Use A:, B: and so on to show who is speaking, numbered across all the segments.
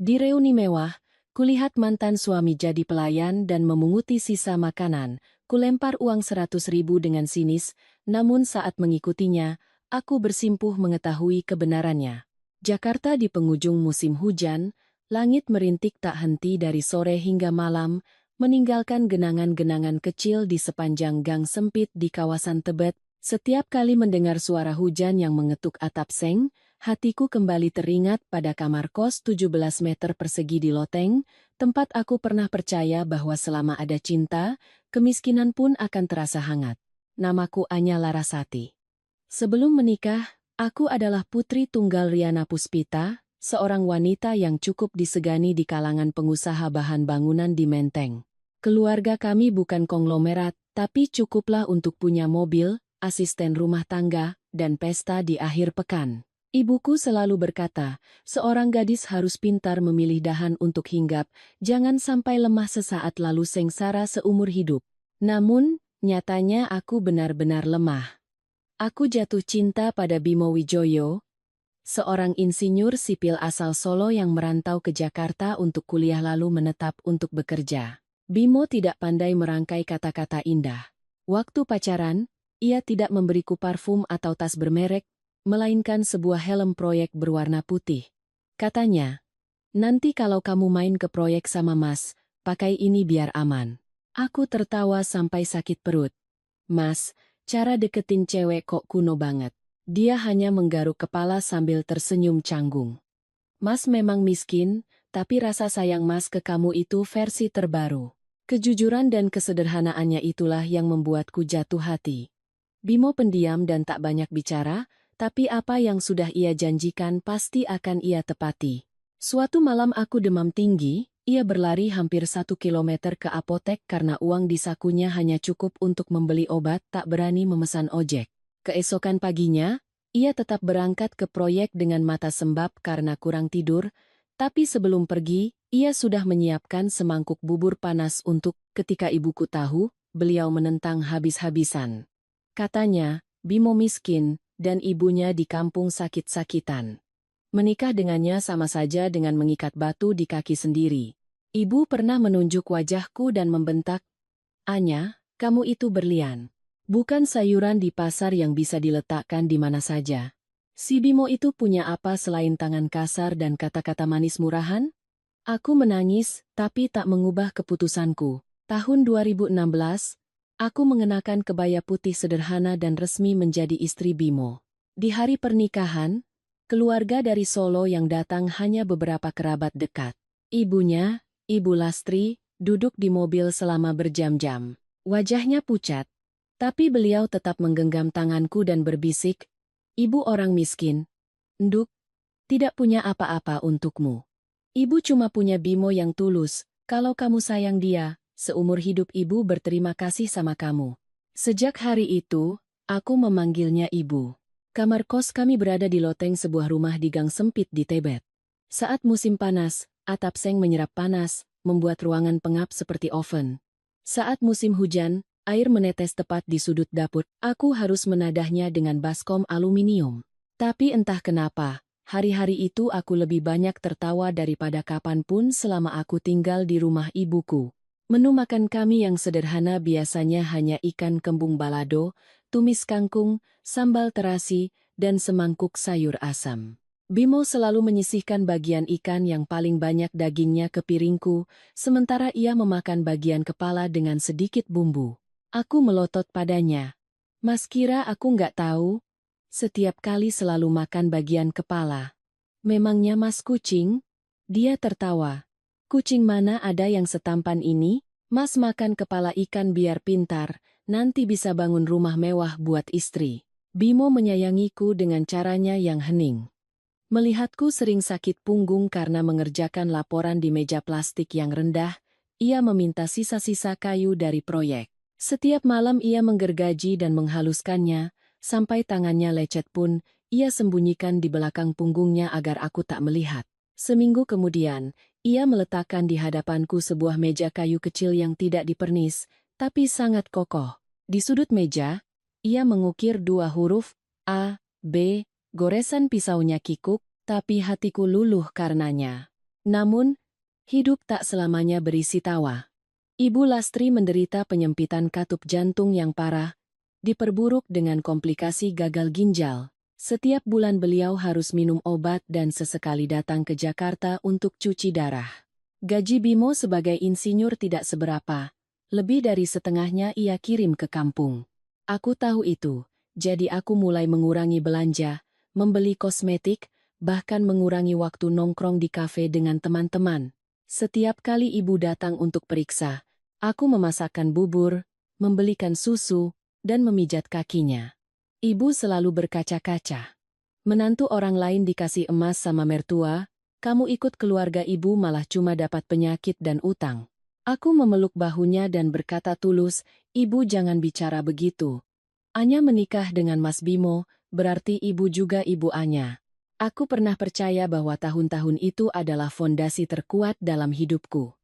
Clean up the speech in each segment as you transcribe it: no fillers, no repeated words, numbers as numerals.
A: Di reuni mewah, kulihat mantan suami jadi pelayan dan memunguti sisa makanan. Kulempar uang 100.000 dengan sinis, namun saat mengikutinya, aku bersimpuh mengetahui kebenarannya. Jakarta di penghujung musim hujan, langit merintik tak henti dari sore hingga malam, meninggalkan genangan-genangan kecil di sepanjang gang sempit di kawasan Tebet. Setiap kali mendengar suara hujan yang mengetuk atap seng, hatiku kembali teringat pada kamar kos 17 meter persegi di Loteng, tempat aku pernah percaya bahwa selama ada cinta, kemiskinan pun akan terasa hangat. Namaku Anya Larasati. Sebelum menikah, aku adalah putri tunggal Riana Puspita, seorang wanita yang cukup disegani di kalangan pengusaha bahan bangunan di Menteng. Keluarga kami bukan konglomerat, tapi cukuplah untuk punya mobil, asisten rumah tangga, dan pesta di akhir pekan. Ibuku selalu berkata, seorang gadis harus pintar memilih dahan untuk hinggap, jangan sampai lemah sesaat lalu sengsara seumur hidup. Namun, nyatanya aku benar-benar lemah. Aku jatuh cinta pada Bimo Wijoyo, seorang insinyur sipil asal Solo yang merantau ke Jakarta untuk kuliah lalu menetap untuk bekerja. Bimo tidak pandai merangkai kata-kata indah. Waktu pacaran, ia tidak memberiku parfum atau tas bermerek, melainkan sebuah helm proyek berwarna putih. Katanya, nanti kalau kamu main ke proyek sama Mas, pakai ini biar aman. Aku tertawa sampai sakit perut. Mas, cara deketin cewek kok kuno banget. Dia hanya menggaruk kepala sambil tersenyum canggung. Mas memang miskin, tapi rasa sayang Mas ke kamu itu versi terbaru. Kejujuran dan kesederhanaannya itulah yang membuatku jatuh hati. Bimo pendiam dan tak banyak bicara, tapi apa yang sudah ia janjikan pasti akan ia tepati. Suatu malam aku demam tinggi, ia berlari hampir 1 kilometer ke apotek karena uang di sakunya hanya cukup untuk membeli obat, tak berani memesan ojek. Keesokan paginya, ia tetap berangkat ke proyek dengan mata sembab karena kurang tidur, tapi sebelum pergi, ia sudah menyiapkan semangkuk bubur panas untuk, ketika ibuku tahu, beliau menentang habis-habisan. Katanya, Bimo miskin, dan ibunya di kampung sakit-sakitan. Menikah dengannya sama saja dengan mengikat batu di kaki sendiri. Ibu pernah menunjuk wajahku dan membentak, Anya, kamu itu berlian. Bukan sayuran di pasar yang bisa diletakkan di mana saja. Si Bimo itu punya apa selain tangan kasar dan kata-kata manis murahan? Aku menangis, tapi tak mengubah keputusanku. Tahun 2016, aku mengenakan kebaya putih sederhana dan resmi menjadi istri Bimo. Di hari pernikahan, keluarga dari Solo yang datang hanya beberapa kerabat dekat. Ibunya, Ibu Lastri, duduk di mobil selama berjam-jam. Wajahnya pucat, tapi beliau tetap menggenggam tanganku dan berbisik, Ibu orang miskin, Nduk, tidak punya apa-apa untukmu. Ibu cuma punya Bimo yang tulus, kalau kamu sayang dia, seumur hidup ibu berterima kasih sama kamu. Sejak hari itu, aku memanggilnya ibu. Kamar kos kami berada di loteng sebuah rumah di gang sempit di Tebet. Saat musim panas, atap seng menyerap panas, membuat ruangan pengap seperti oven. Saat musim hujan, air menetes tepat di sudut dapur, aku harus menadahnya dengan baskom aluminium. Tapi entah kenapa, hari-hari itu aku lebih banyak tertawa daripada kapanpun selama aku tinggal di rumah ibuku. Menu makan kami yang sederhana biasanya hanya ikan kembung balado, tumis kangkung, sambal terasi, dan semangkuk sayur asam. Bimo selalu menyisihkan bagian ikan yang paling banyak dagingnya ke piringku, sementara ia memakan bagian kepala dengan sedikit bumbu. Aku melotot padanya. Mas kira aku nggak tahu? Setiap kali selalu makan bagian kepala. Memangnya Mas kucing? Dia tertawa. Kucing mana ada yang setampan ini? Mas makan kepala ikan biar pintar, nanti bisa bangun rumah mewah buat istri. Bimo menyayangiku dengan caranya yang hening. Melihatku sering sakit punggung karena mengerjakan laporan di meja plastik yang rendah, ia meminta sisa-sisa kayu dari proyek. Setiap malam ia menggergaji dan menghaluskannya, sampai tangannya lecet pun, ia sembunyikan di belakang punggungnya agar aku tak melihat. Seminggu kemudian, ia meletakkan di hadapanku sebuah meja kayu kecil yang tidak dipernis, tapi sangat kokoh. Di sudut meja, ia mengukir dua huruf, A, B, goresan pisaunya kikuk, tapi hatiku luluh karenanya. Namun, hidup tak selamanya berisi tawa. Ibu Lastri menderita penyempitan katup jantung yang parah, diperburuk dengan komplikasi gagal ginjal. Setiap bulan beliau harus minum obat dan sesekali datang ke Jakarta untuk cuci darah. Gaji Bimo sebagai insinyur tidak seberapa, lebih dari setengahnya ia kirim ke kampung. Aku tahu itu, jadi aku mulai mengurangi belanja, membeli kosmetik, bahkan mengurangi waktu nongkrong di kafe dengan teman-teman. Setiap kali ibu datang untuk periksa, aku memasakkan bubur, membelikan susu, dan memijat kakinya. Ibu selalu berkaca-kaca. Menantu orang lain dikasih emas sama mertua, kamu ikut keluarga ibu malah cuma dapat penyakit dan utang. Aku memeluk bahunya dan berkata tulus, ibu jangan bicara begitu. Anya menikah dengan Mas Bimo, berarti ibu juga ibu Anya. Aku pernah percaya bahwa tahun-tahun itu adalah fondasi terkuat dalam hidupku.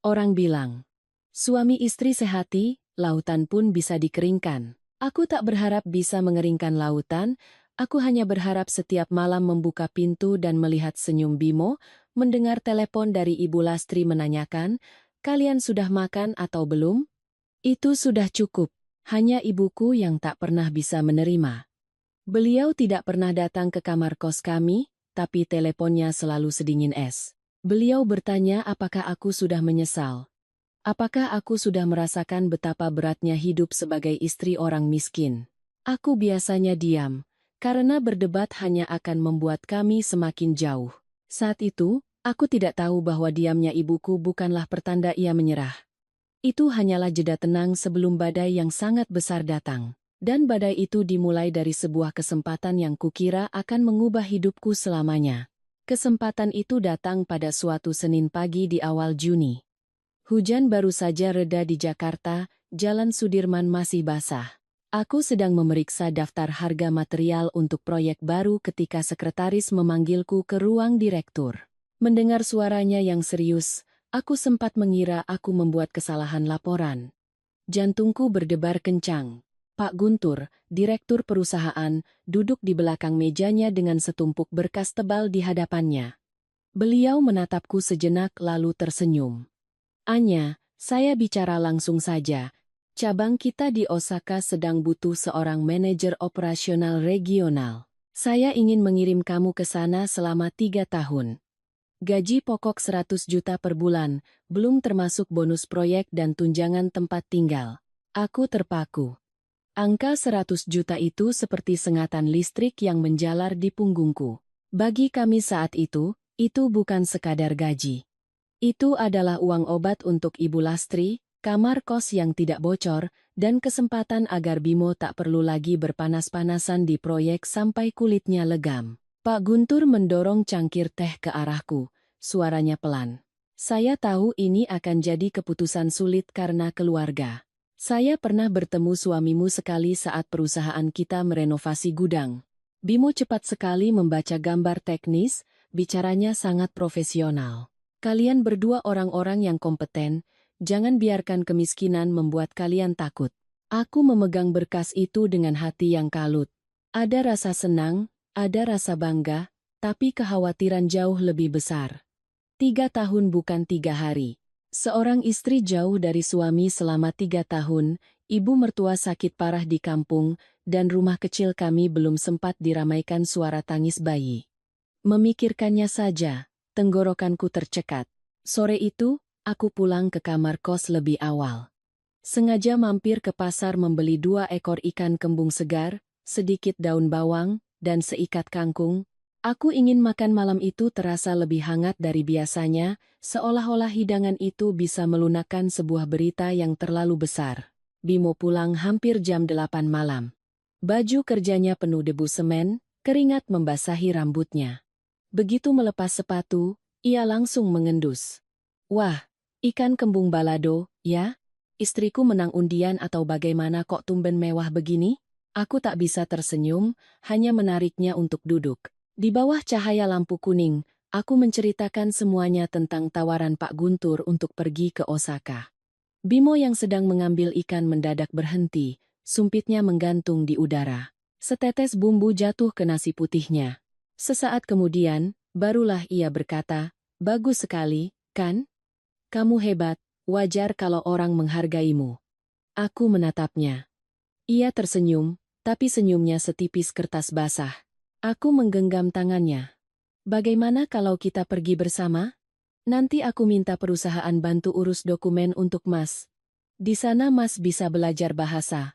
A: Orang bilang, suami istri sehati, lautan pun bisa dikeringkan. Aku tak berharap bisa mengeringkan lautan, aku hanya berharap setiap malam membuka pintu dan melihat senyum Bimo, mendengar telepon dari Ibu Lastri menanyakan, kalian sudah makan atau belum? Itu sudah cukup, hanya ibuku yang tak pernah bisa menerima. Beliau tidak pernah datang ke kamar kos kami, tapi teleponnya selalu sedingin es. Beliau bertanya apakah aku sudah menyesal. Apakah aku sudah merasakan betapa beratnya hidup sebagai istri orang miskin? Aku biasanya diam, karena berdebat hanya akan membuat kami semakin jauh. Saat itu, aku tidak tahu bahwa diamnya ibuku bukanlah pertanda ia menyerah. Itu hanyalah jeda tenang sebelum badai yang sangat besar datang. Dan badai itu dimulai dari sebuah kesempatan yang kukira akan mengubah hidupku selamanya. Kesempatan itu datang pada suatu Senin pagi di awal Juni. Hujan baru saja reda di Jakarta, Jalan Sudirman masih basah. Aku sedang memeriksa daftar harga material untuk proyek baru ketika sekretaris memanggilku ke ruang direktur. Mendengar suaranya yang serius, aku sempat mengira aku membuat kesalahan laporan. Jantungku berdebar kencang. Pak Guntur, direktur perusahaan, duduk di belakang mejanya dengan setumpuk berkas tebal di hadapannya. Beliau menatapku sejenak lalu tersenyum. Anya, saya bicara langsung saja. Cabang kita di Osaka sedang butuh seorang manajer operasional regional. Saya ingin mengirim kamu ke sana selama 3 tahun. Gaji pokok 100 juta per bulan, belum termasuk bonus proyek dan tunjangan tempat tinggal. Aku terpaku. Angka 100 juta itu seperti sengatan listrik yang menjalar di punggungku. Bagi kami saat itu bukan sekadar gaji. Itu adalah uang obat untuk Ibu Lastri, kamar kos yang tidak bocor, dan kesempatan agar Bimo tak perlu lagi berpanas-panasan di proyek sampai kulitnya legam. Pak Guntur mendorong cangkir teh ke arahku, suaranya pelan. Saya tahu ini akan jadi keputusan sulit karena keluarga. Saya pernah bertemu suamimu sekali saat perusahaan kita merenovasi gudang. Bimo cepat sekali membaca gambar teknis, bicaranya sangat profesional. Kalian berdua orang-orang yang kompeten, jangan biarkan kemiskinan membuat kalian takut. Aku memegang berkas itu dengan hati yang kalut. Ada rasa senang, ada rasa bangga, tapi kekhawatiran jauh lebih besar. 3 tahun bukan 3 hari. Seorang istri jauh dari suami selama 3 tahun, ibu mertua sakit parah di kampung, dan rumah kecil kami belum sempat diramaikan suara tangis bayi. Memikirkannya saja, tenggorokanku tercekat. Sore itu, aku pulang ke kamar kos lebih awal. Sengaja mampir ke pasar membeli 2 ekor ikan kembung segar, sedikit daun bawang, dan seikat kangkung. Aku ingin makan malam itu terasa lebih hangat dari biasanya, seolah-olah hidangan itu bisa melunakkan sebuah berita yang terlalu besar. Bimo pulang hampir jam 8 malam. Baju kerjanya penuh debu semen, keringat membasahi rambutnya. Begitu melepas sepatu, ia langsung mengendus. Wah, ikan kembung balado, ya? Istriku menang undian atau bagaimana kok tumben mewah begini? Aku tak bisa tersenyum, hanya menariknya untuk duduk. Di bawah cahaya lampu kuning, aku menceritakan semuanya tentang tawaran Pak Guntur untuk pergi ke Osaka. Bimo yang sedang mengambil ikan mendadak berhenti, sumpitnya menggantung di udara. Setetes bumbu jatuh ke nasi putihnya. Sesaat kemudian, barulah ia berkata, Bagus sekali, kan? Kamu hebat, wajar kalau orang menghargaimu. Aku menatapnya. Ia tersenyum, tapi senyumnya setipis kertas basah. Aku menggenggam tangannya. Bagaimana kalau kita pergi bersama? Nanti aku minta perusahaan bantu urus dokumen untuk Mas. Di sana Mas bisa belajar bahasa.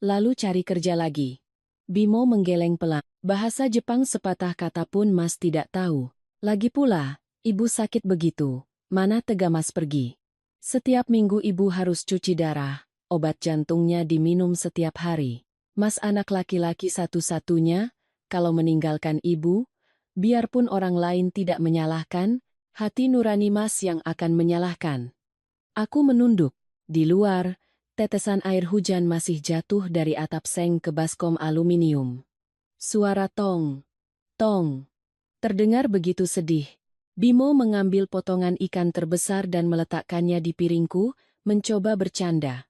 A: Lalu cari kerja lagi. Bimo menggeleng pelan. Bahasa Jepang sepatah kata pun Mas tidak tahu. Lagi pula, ibu sakit begitu. Mana tega Mas pergi? Setiap minggu ibu harus cuci darah. Obat jantungnya diminum setiap hari. Mas anak laki-laki satu-satunya, kalau meninggalkan ibu, biarpun orang lain tidak menyalahkan, hati nurani Mas yang akan menyalahkan. Aku menunduk. Di luar, tetesan air hujan masih jatuh dari atap seng ke baskom aluminium. Suara tong, tong, terdengar begitu sedih. Bimo mengambil potongan ikan terbesar dan meletakkannya di piringku, mencoba bercanda.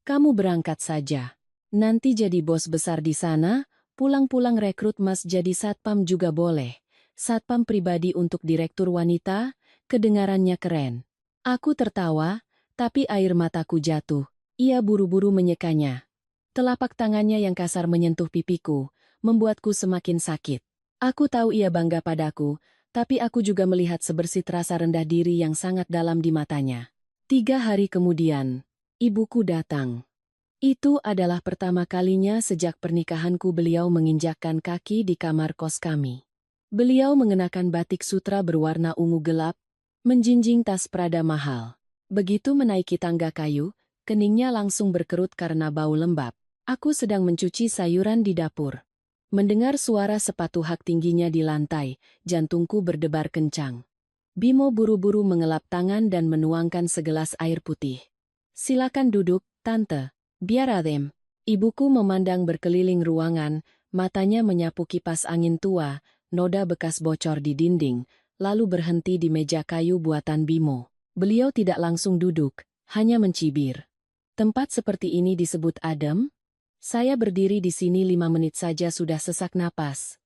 A: Kamu berangkat saja. Nanti jadi bos besar di sana, pulang-pulang rekrut Mas jadi satpam juga boleh. Satpam pribadi untuk direktur wanita, kedengarannya keren. Aku tertawa, tapi air mataku jatuh. Ia buru-buru menyekanya. Telapak tangannya yang kasar menyentuh pipiku, membuatku semakin sakit. Aku tahu ia bangga padaku, tapi aku juga melihat sebersit rasa rendah diri yang sangat dalam di matanya. 3 hari kemudian, ibuku datang. Itu adalah pertama kalinya sejak pernikahanku beliau menginjakkan kaki di kamar kos kami. Beliau mengenakan batik sutra berwarna ungu gelap, menjinjing tas Prada mahal. Begitu menaiki tangga kayu, keningnya langsung berkerut karena bau lembab. Aku sedang mencuci sayuran di dapur. Mendengar suara sepatu hak tingginya di lantai, jantungku berdebar kencang. Bimo buru-buru mengelap tangan dan menuangkan segelas air putih. Silakan duduk, Tante. Biar adem. Ibuku memandang berkeliling ruangan, matanya menyapu kipas angin tua, noda bekas bocor di dinding, lalu berhenti di meja kayu buatan Bimo. Beliau tidak langsung duduk, hanya mencibir. Tempat seperti ini disebut adem? Saya berdiri di sini 5 menit saja sudah sesak napas.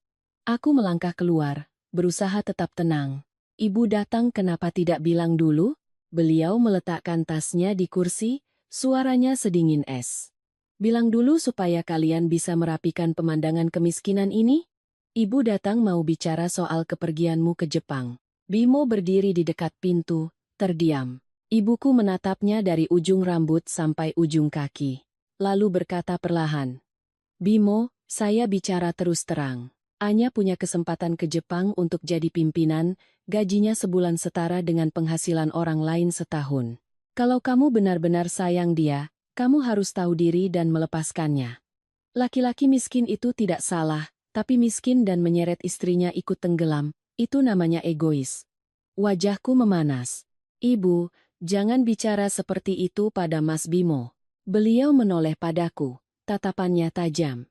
A: Aku melangkah keluar, berusaha tetap tenang. Ibu datang kenapa tidak bilang dulu? Beliau meletakkan tasnya di kursi, suaranya sedingin es. Bilang dulu supaya kalian bisa merapikan pemandangan kemiskinan ini? Ibu datang mau bicara soal kepergianmu ke Jepang. Bimo berdiri di dekat pintu, terdiam. Ibuku menatapnya dari ujung rambut sampai ujung kaki. Lalu berkata perlahan, Bimo, saya bicara terus terang. Anya punya kesempatan ke Jepang untuk jadi pimpinan, gajinya sebulan setara dengan penghasilan orang lain setahun. Kalau kamu benar-benar sayang dia, kamu harus tahu diri dan melepaskannya. Laki-laki miskin itu tidak salah, tapi miskin dan menyeret istrinya ikut tenggelam, itu namanya egois. Wajahku memanas. Ibu, jangan bicara seperti itu pada Mas Bimo. Beliau menoleh padaku, tatapannya tajam.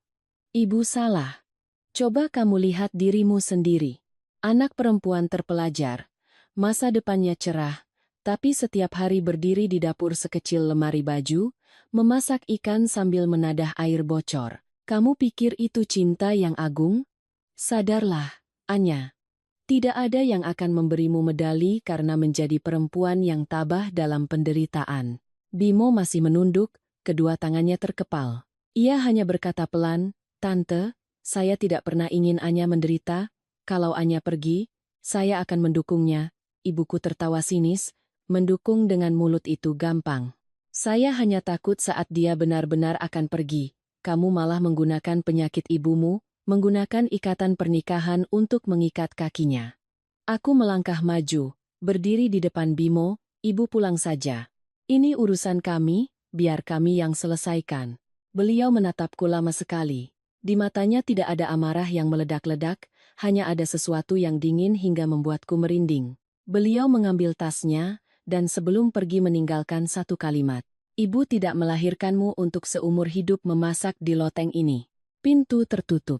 A: Ibu salah. Coba kamu lihat dirimu sendiri. Anak perempuan terpelajar. Masa depannya cerah, tapi setiap hari berdiri di dapur sekecil lemari baju, memasak ikan sambil menadah air bocor. Kamu pikir itu cinta yang agung? Sadarlah, Anya. Tidak ada yang akan memberimu medali karena menjadi perempuan yang tabah dalam penderitaan. Bimo masih menunduk, kedua tangannya terkepal. Ia hanya berkata pelan, Tante, saya tidak pernah ingin Anya menderita. Kalau Anya pergi, saya akan mendukungnya. Ibuku tertawa sinis, mendukung dengan mulut itu gampang. Saya hanya takut saat dia benar-benar akan pergi. Kamu malah menggunakan penyakit ibumu, menggunakan ikatan pernikahan untuk mengikat kakinya. Aku melangkah maju, berdiri di depan Bimo, ibu pulang saja. Ini urusan kami, biar kami yang selesaikan. Beliau menatapku lama sekali. Di matanya tidak ada amarah yang meledak-ledak, hanya ada sesuatu yang dingin hingga membuatku merinding. Beliau mengambil tasnya, dan sebelum pergi meninggalkan satu kalimat. Ibu tidak melahirkanmu untuk seumur hidup memasak di loteng ini. Pintu tertutup.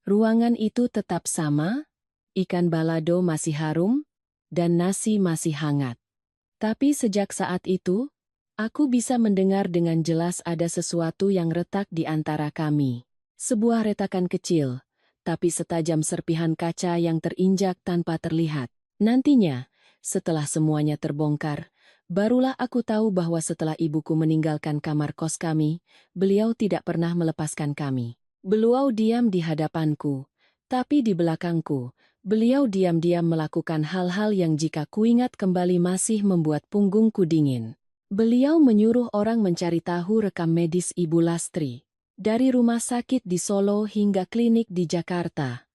A: Ruangan itu tetap sama, ikan balado masih harum, dan nasi masih hangat. Tapi sejak saat itu, aku bisa mendengar dengan jelas ada sesuatu yang retak di antara kami. Sebuah retakan kecil, tapi setajam serpihan kaca yang terinjak tanpa terlihat. Nantinya, setelah semuanya terbongkar, barulah aku tahu bahwa setelah ibuku meninggalkan kamar kos kami, beliau tidak pernah melepaskan kami. Beliau diam di hadapanku, tapi di belakangku, beliau diam-diam melakukan hal-hal yang jika kuingat kembali masih membuat punggungku dingin. Beliau menyuruh orang mencari tahu rekam medis Ibu Lastri, dari rumah sakit di Solo hingga klinik di Jakarta.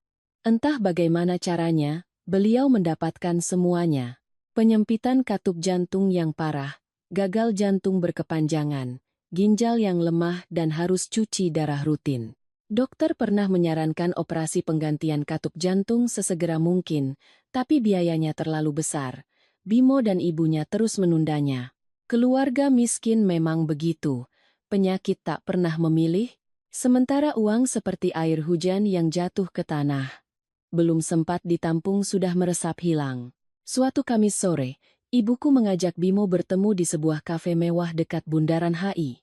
A: Entah bagaimana caranya, beliau mendapatkan semuanya. Penyempitan katup jantung yang parah, gagal jantung berkepanjangan, ginjal yang lemah dan harus cuci darah rutin. Dokter pernah menyarankan operasi penggantian katup jantung sesegera mungkin, tapi biayanya terlalu besar. Bimo dan ibunya terus menundanya. Keluarga miskin memang begitu. Penyakit tak pernah memilih, sementara uang seperti air hujan yang jatuh ke tanah. Belum sempat ditampung sudah meresap hilang. Suatu Kamis sore, ibuku mengajak Bimo bertemu di sebuah kafe mewah dekat Bundaran HI.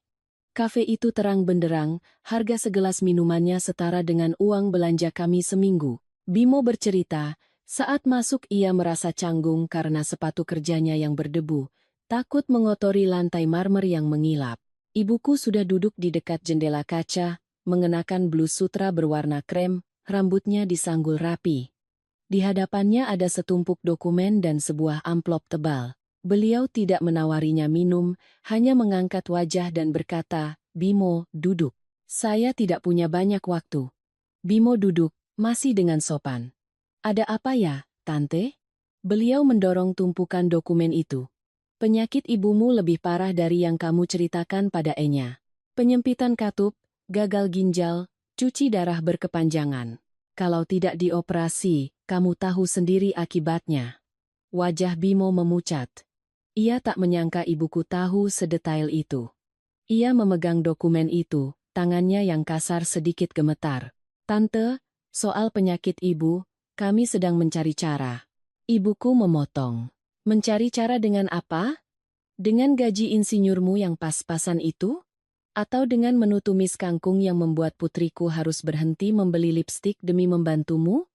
A: Kafe itu terang benderang, harga segelas minumannya setara dengan uang belanja kami seminggu. Bimo bercerita, saat masuk ia merasa canggung karena sepatu kerjanya yang berdebu, takut mengotori lantai marmer yang mengilap. Ibuku sudah duduk di dekat jendela kaca, mengenakan blus sutra berwarna krem, rambutnya disanggul rapi. Di hadapannya ada setumpuk dokumen dan sebuah amplop tebal. Beliau tidak menawarinya minum, hanya mengangkat wajah dan berkata, "Bimo, duduk. Saya tidak punya banyak waktu." Bimo duduk, masih dengan sopan. "Ada apa ya, Tante?" Beliau mendorong tumpukan dokumen itu. "Penyakit ibumu lebih parah dari yang kamu ceritakan pada Enya. Penyempitan katup, gagal ginjal, cuci darah berkepanjangan. Kalau tidak dioperasi, kamu tahu sendiri akibatnya." Wajah Bimo memucat. Ia tak menyangka ibuku tahu sedetail itu. Ia memegang dokumen itu, tangannya yang kasar sedikit gemetar. "Tante, soal penyakit ibu, kami sedang mencari cara." Ibuku memotong. "Mencari cara dengan apa? Dengan gaji insinyurmu yang pas-pasan itu? Atau dengan menu tumis kangkung yang membuat putriku harus berhenti membeli lipstik demi membantumu?"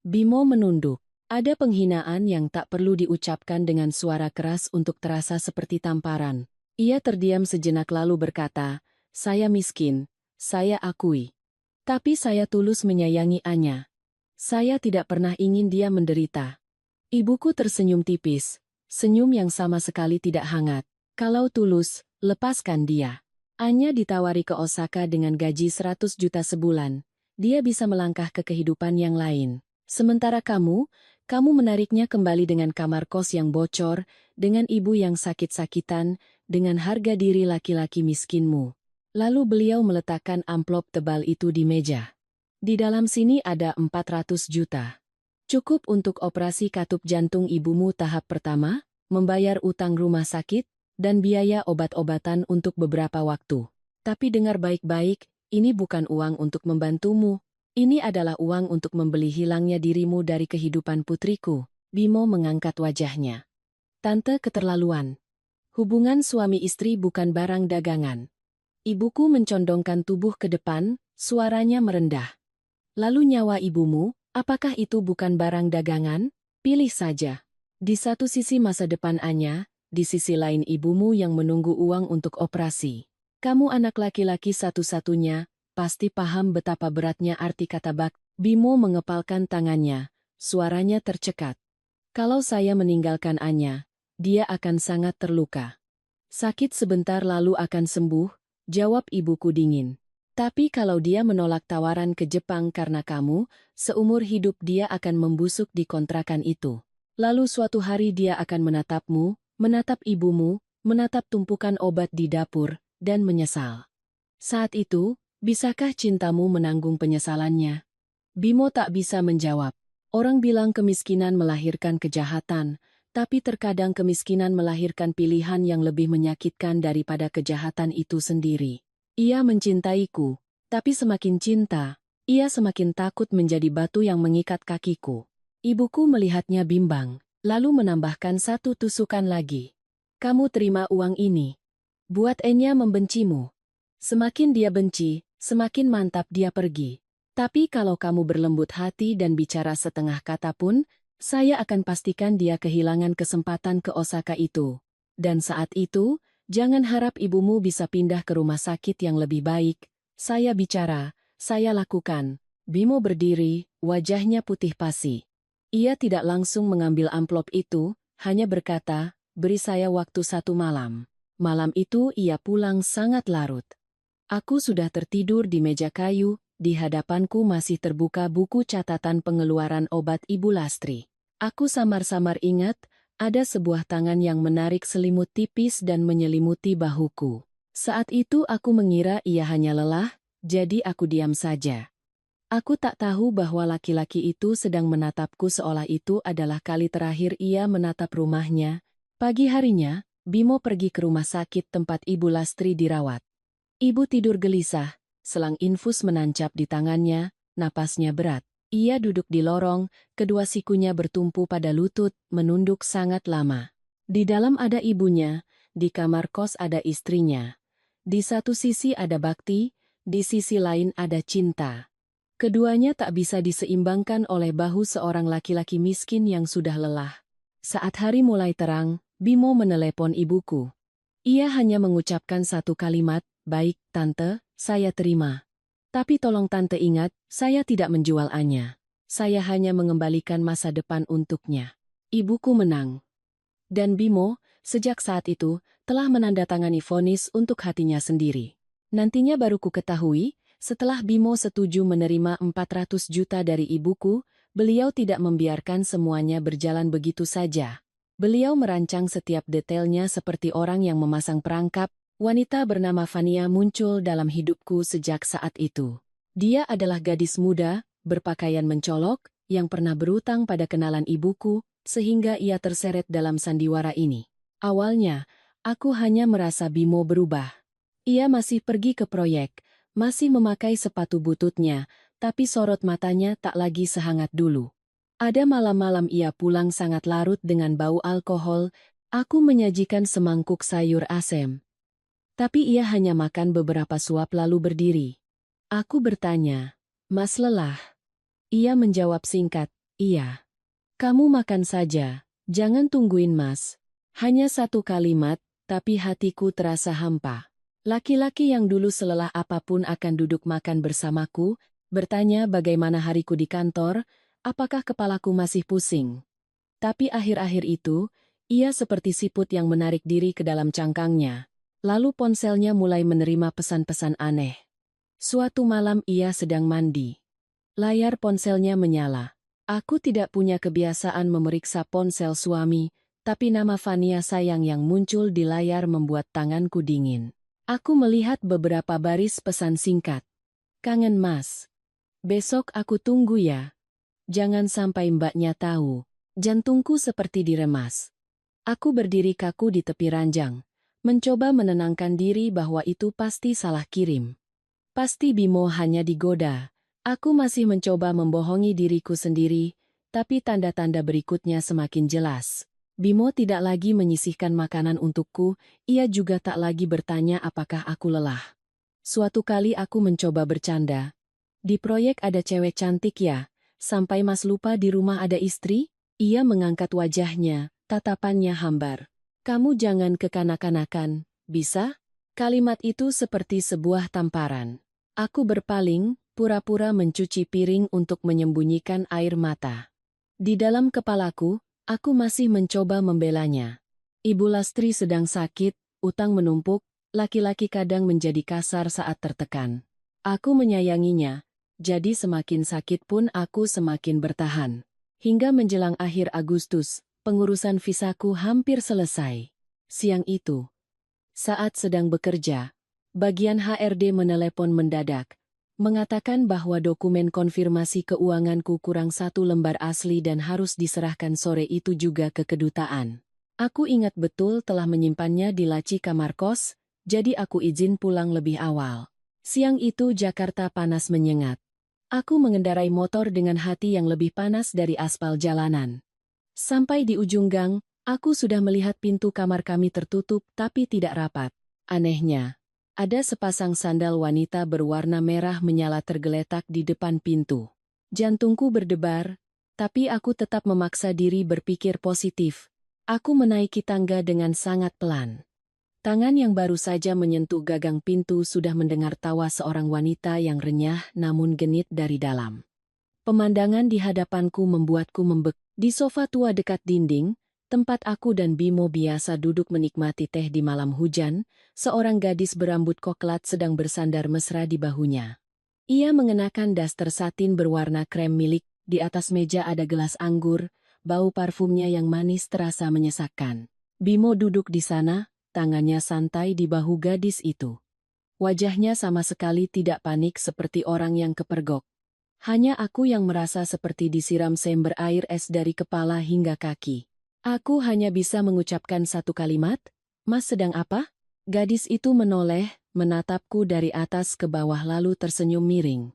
A: Bimo menunduk. Ada penghinaan yang tak perlu diucapkan dengan suara keras untuk terasa seperti tamparan. Ia terdiam sejenak lalu berkata, "Saya miskin, saya akui. Tapi saya tulus menyayangi Anya. Saya tidak pernah ingin dia menderita." Ibuku tersenyum tipis, senyum yang sama sekali tidak hangat. "Kalau tulus, lepaskan dia. Anya ditawari ke Osaka dengan gaji 100 juta sebulan. Dia bisa melangkah ke kehidupan yang lain. Sementara kamu menariknya kembali dengan kamar kos yang bocor, dengan ibu yang sakit-sakitan, dengan harga diri laki-laki miskinmu." Lalu beliau meletakkan amplop tebal itu di meja. "Di dalam sini ada 400 juta. Cukup untuk operasi katup jantung ibumu tahap pertama, membayar utang rumah sakit, dan biaya obat-obatan untuk beberapa waktu. Tapi dengar baik-baik, ini bukan uang untuk membantumu. Ini adalah uang untuk membeli hilangnya dirimu dari kehidupan putriku." Bimo mengangkat wajahnya. "Tante keterlaluan. Hubungan suami istri bukan barang dagangan." Ibuku mencondongkan tubuh ke depan, suaranya merendah. "Lalu nyawa ibumu, apakah itu bukan barang dagangan? Pilih saja. Di satu sisi masa depan Anya, di sisi lain ibumu yang menunggu uang untuk operasi. Kamu anak laki-laki satu-satunya, pasti paham betapa beratnya arti kata bak." Bimo mengepalkan tangannya, suaranya tercekat. "Kalau saya meninggalkan Anya, dia akan sangat terluka. Sakit sebentar lalu akan sembuh," jawab ibuku dingin. "Tapi kalau dia menolak tawaran ke Jepang karena kamu, seumur hidup dia akan membusuk di kontrakan itu. Lalu suatu hari dia akan menatapmu, menatap ibumu, menatap tumpukan obat di dapur, dan menyesal. Saat itu, bisakah cintamu menanggung penyesalannya?" Bimo tak bisa menjawab. Orang bilang kemiskinan melahirkan kejahatan, tapi terkadang kemiskinan melahirkan pilihan yang lebih menyakitkan daripada kejahatan itu sendiri. "Ia mencintaiku, tapi semakin cinta, ia semakin takut menjadi batu yang mengikat kakiku." Ibuku melihatnya bimbang, lalu menambahkan satu tusukan lagi. "Kamu terima uang ini. Buat Enya membencimu. Semakin dia benci, semakin mantap dia pergi. Tapi kalau kamu berlembut hati dan bicara setengah kata pun, Saya akan pastikan dia kehilangan kesempatan ke Osaka itu. Dan saat itu, jangan harap ibumu bisa pindah ke rumah sakit yang lebih baik. Saya bicara, saya lakukan. Bimo berdiri, wajahnya putih pasi. Ia tidak langsung mengambil amplop itu, hanya berkata, beri saya waktu 1 malam. Malam itu ia pulang sangat larut. Aku sudah tertidur di meja kayu, di hadapanku masih terbuka buku catatan pengeluaran obat Ibu Lastri. Aku samar-samar ingat, ada sebuah tangan yang menarik selimut tipis dan menyelimuti bahuku. Saat itu aku mengira ia hanya lelah, jadi aku diam saja. Aku tak tahu bahwa laki-laki itu sedang menatapku seolah itu adalah kali terakhir ia menatap rumahnya. Pagi harinya, Bimo pergi ke rumah sakit tempat Ibu Lastri dirawat. Ibu tidur gelisah, selang infus menancap di tangannya, napasnya berat. Ia duduk di lorong, kedua sikunya bertumpu pada lutut, menunduk sangat lama. Di dalam ada ibunya, di kamar kos ada istrinya. Di satu sisi ada bakti, di sisi lain ada cinta. Keduanya tak bisa diseimbangkan oleh bahu seorang laki-laki miskin yang sudah lelah. Saat hari mulai terang, Bimo menelepon ibuku. Ia hanya mengucapkan satu kalimat, baik, Tante, saya terima. Tapi tolong Tante ingat, saya tidak menjual Anya. Saya hanya mengembalikan masa depan untuknya. Ibuku menang. Dan Bimo, sejak saat itu, telah menandatangani vonis untuk hatinya sendiri. Nantinya baru ku ketahui, setelah Bimo setuju menerima 400 juta dari ibuku, beliau tidak membiarkan semuanya berjalan begitu saja. Beliau merancang setiap detailnya seperti orang yang memasang perangkap. Wanita bernama Fania muncul dalam hidupku sejak saat itu. Dia adalah gadis muda, berpakaian mencolok, yang pernah berutang pada kenalan ibuku, sehingga ia terseret dalam sandiwara ini. Awalnya, aku hanya merasa Bimo berubah. Ia masih pergi ke proyek, masih memakai sepatu bututnya, tapi sorot matanya tak lagi sehangat dulu. Ada malam-malam ia pulang sangat larut dengan bau alkohol. Aku menyajikan semangkuk sayur asem. Tapi ia hanya makan beberapa suap lalu berdiri. Aku bertanya, Mas lelah? Ia menjawab singkat, iya. Kamu makan saja, jangan tungguin Mas. Hanya satu kalimat, tapi hatiku terasa hampa. Laki-laki yang dulu selelah apapun akan duduk makan bersamaku, bertanya bagaimana hariku di kantor, apakah kepalaku masih pusing. Tapi akhir-akhir itu, ia seperti siput yang menarik diri ke dalam cangkangnya. Lalu ponselnya mulai menerima pesan-pesan aneh. Suatu malam ia sedang mandi. Layar ponselnya menyala. Aku tidak punya kebiasaan memeriksa ponsel suami, tapi nama Fania sayang yang muncul di layar membuat tanganku dingin. Aku melihat beberapa baris pesan singkat. Kangen Mas. Besok aku tunggu ya. Jangan sampai mbaknya tahu. Jantungku seperti diremas. Aku berdiri kaku di tepi ranjang. Mencoba menenangkan diri bahwa itu pasti salah kirim. Pasti Bimo hanya digoda. Aku masih mencoba membohongi diriku sendiri, tapi tanda-tanda berikutnya semakin jelas. Bimo tidak lagi menyisihkan makanan untukku, ia juga tak lagi bertanya apakah aku lelah. Suatu kali aku mencoba bercanda. Di proyek ada cewek cantik ya, sampai Mas lupa di rumah ada istri? Ia mengangkat wajahnya, tatapannya hambar. Kamu jangan kekanak-kanakan, bisa? Kalimat itu seperti sebuah tamparan. Aku berpaling, pura-pura mencuci piring untuk menyembunyikan air mata. Di dalam kepalaku, aku masih mencoba membelanya. Ibu Lastri sedang sakit, utang menumpuk, laki-laki kadang menjadi kasar saat tertekan. Aku menyayanginya, jadi semakin sakit pun aku semakin bertahan. Hingga menjelang akhir Agustus, pengurusan visaku hampir selesai. Siang itu, saat sedang bekerja, bagian HRD menelepon mendadak, mengatakan bahwa dokumen konfirmasi keuanganku kurang 1 lembar asli dan harus diserahkan sore itu juga ke kedutaan. Aku ingat betul telah menyimpannya di laci kamar kos, jadi aku izin pulang lebih awal. Siang itu Jakarta panas menyengat. Aku mengendarai motor dengan hati yang lebih panas dari aspal jalanan. Sampai di ujung gang, aku sudah melihat pintu kamar kami tertutup tapi tidak rapat. Anehnya, ada sepasang sandal wanita berwarna merah menyala tergeletak di depan pintu. Jantungku berdebar, Tapi aku tetap memaksa diri berpikir positif. Aku menaiki tangga dengan sangat pelan. Tangan yang baru saja menyentuh gagang pintu sudah mendengar tawa seorang wanita yang renyah namun genit dari dalam. Pemandangan di hadapanku membuatku membek. Di sofa tua dekat dinding, tempat aku dan Bimo biasa duduk menikmati teh di malam hujan, seorang gadis berambut koklat sedang bersandar mesra di bahunya. Ia mengenakan daster satin berwarna krem milik, di atas meja ada gelas anggur, bau parfumnya yang manis terasa menyesakkan. Bimo duduk di sana, tangannya santai di bahu gadis itu. Wajahnya sama sekali tidak panik seperti orang yang kepergok. Hanya aku yang merasa seperti disiram seember air es dari kepala hingga kaki. Aku hanya bisa mengucapkan satu kalimat, "Mas sedang apa?" Gadis itu menoleh, menatapku dari atas ke bawah lalu tersenyum miring.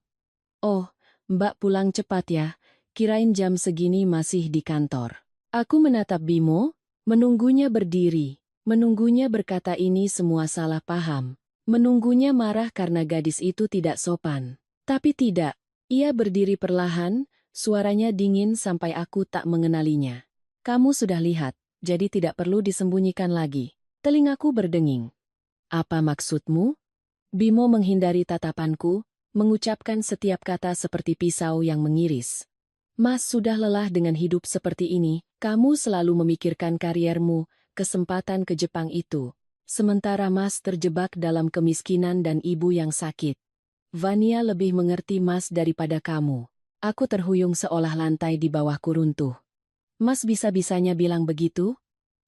A: "Oh, Mbak pulang cepat ya, kirain jam segini masih di kantor." Aku menatap Bimo, menunggunya berdiri, menunggunya berkata ini semua salah paham, menunggunya marah karena gadis itu tidak sopan. Tapi tidak. Ia berdiri perlahan, suaranya dingin sampai aku tak mengenalinya. "Kamu sudah lihat, jadi tidak perlu disembunyikan lagi." Telingaku berdenging. "Apa maksudmu?" Bimo menghindari tatapanku, mengucapkan setiap kata seperti pisau yang mengiris. "Mas sudah lelah dengan hidup seperti ini, kamu selalu memikirkan kariermu, kesempatan ke Jepang itu. Sementara Mas terjebak dalam kemiskinan dan ibu yang sakit. Vania lebih mengerti Mas daripada kamu." Aku terhuyung seolah lantai di bawahku runtuh. "Mas bisa-bisanya bilang begitu?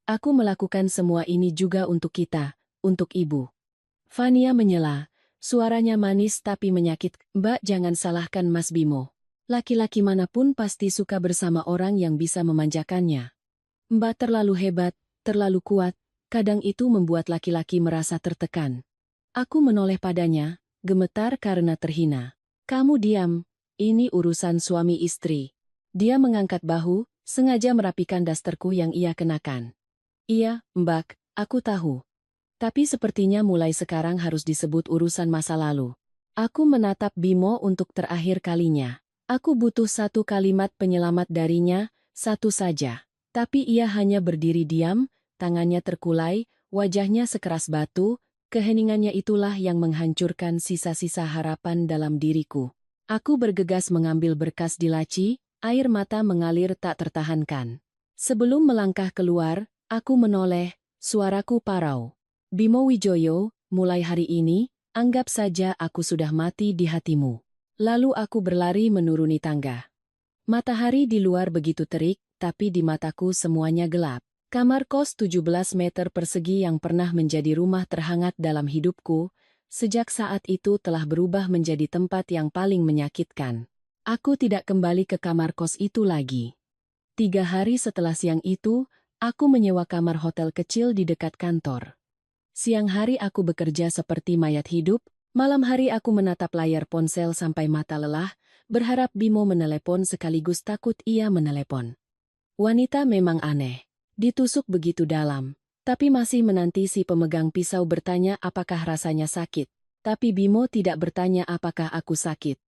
A: Aku melakukan semua ini juga untuk kita, untuk ibu." Vania menyela, suaranya manis tapi menyakit. "Mbak jangan salahkan Mas Bimo. Laki-laki manapun pasti suka bersama orang yang bisa memanjakannya. Mbak terlalu hebat, terlalu kuat, kadang itu membuat laki-laki merasa tertekan." Aku menoleh padanya, gemetar karena terhina. "Kamu diam, ini urusan suami istri." Dia mengangkat bahu, sengaja merapikan dasterku yang ia kenakan. "Iya, Mbak, aku tahu. Tapi sepertinya mulai sekarang harus disebut urusan masa lalu." Aku menatap Bimo untuk terakhir kalinya. Aku butuh satu kalimat penyelamat darinya, satu saja. Tapi ia hanya berdiri diam, tangannya terkulai, wajahnya sekeras batu. Keheningannya itulah yang menghancurkan sisa-sisa harapan dalam diriku. Aku bergegas mengambil berkas di laci, air mata mengalir tak tertahankan. Sebelum melangkah keluar, aku menoleh, suaraku parau. "Bimo Wijoyo, mulai hari ini, anggap saja aku sudah mati di hatimu." Lalu aku berlari menuruni tangga. Matahari di luar begitu terik, tapi di mataku semuanya gelap. Kamar kos 17 meter persegi yang pernah menjadi rumah terhangat dalam hidupku, sejak saat itu telah berubah menjadi tempat yang paling menyakitkan. Aku tidak kembali ke kamar kos itu lagi. 3 hari setelah siang itu, aku menyewa kamar hotel kecil di dekat kantor. Siang hari aku bekerja seperti mayat hidup, malam hari aku menatap layar ponsel sampai mata lelah, berharap Bimo menelepon sekaligus takut ia menelepon. Wanita memang aneh. Ditusuk begitu dalam, tapi masih menanti si pemegang pisau bertanya apakah rasanya sakit. Tapi Bimo tidak bertanya apakah aku sakit.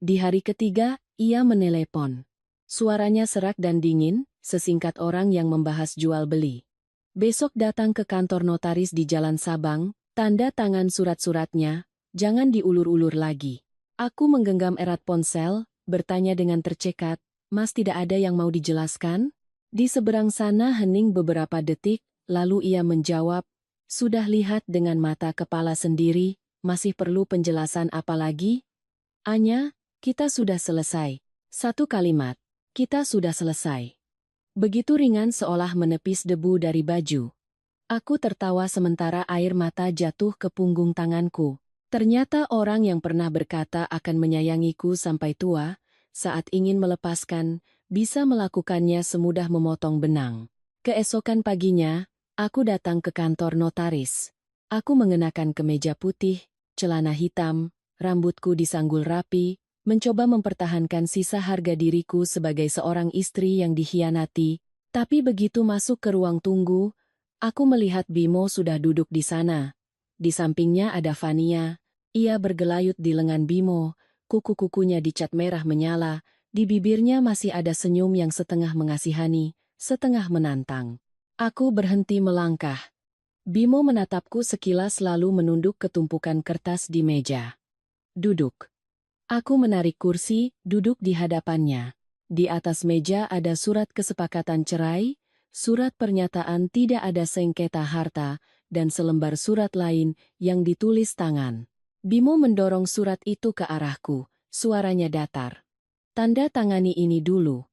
A: Di hari ketiga, ia menelepon. Suaranya serak dan dingin, sesingkat orang yang membahas jual beli. "Besok datang ke kantor notaris di Jalan Sabang, tanda tangan surat-suratnya, jangan diulur-ulur lagi." Aku menggenggam erat ponsel, bertanya dengan tercekat, "Mas tidak ada yang mau dijelaskan?" Di seberang sana hening beberapa detik, lalu ia menjawab, "Sudah lihat dengan mata kepala sendiri, masih perlu penjelasan apa lagi? Anya, kita sudah selesai." Satu kalimat, "Kita sudah selesai." Begitu ringan seolah menepis debu dari baju. Aku tertawa sementara air mata jatuh ke punggung tanganku. Ternyata orang yang pernah berkata akan menyayangiku sampai tua, saat ingin melepaskan, bisa melakukannya semudah memotong benang. Keesokan paginya, aku datang ke kantor notaris. Aku mengenakan kemeja putih, celana hitam, rambutku disanggul rapi, mencoba mempertahankan sisa harga diriku sebagai seorang istri yang dikhianati. Tapi begitu masuk ke ruang tunggu, aku melihat Bimo sudah duduk di sana. Di sampingnya ada Vania. Ia bergelayut di lengan Bimo, kuku-kukunya dicat merah menyala, di bibirnya masih ada senyum yang setengah mengasihani, setengah menantang. Aku berhenti melangkah. Bimo menatapku sekilas lalu menunduk ke tumpukan kertas di meja. Duduk. Aku menarik kursi, duduk di hadapannya. Di atas meja ada surat kesepakatan cerai, surat pernyataan tidak ada sengketa harta, dan selembar surat lain yang ditulis tangan. Bimo mendorong surat itu ke arahku, suaranya datar. Tanda tangani ini dulu.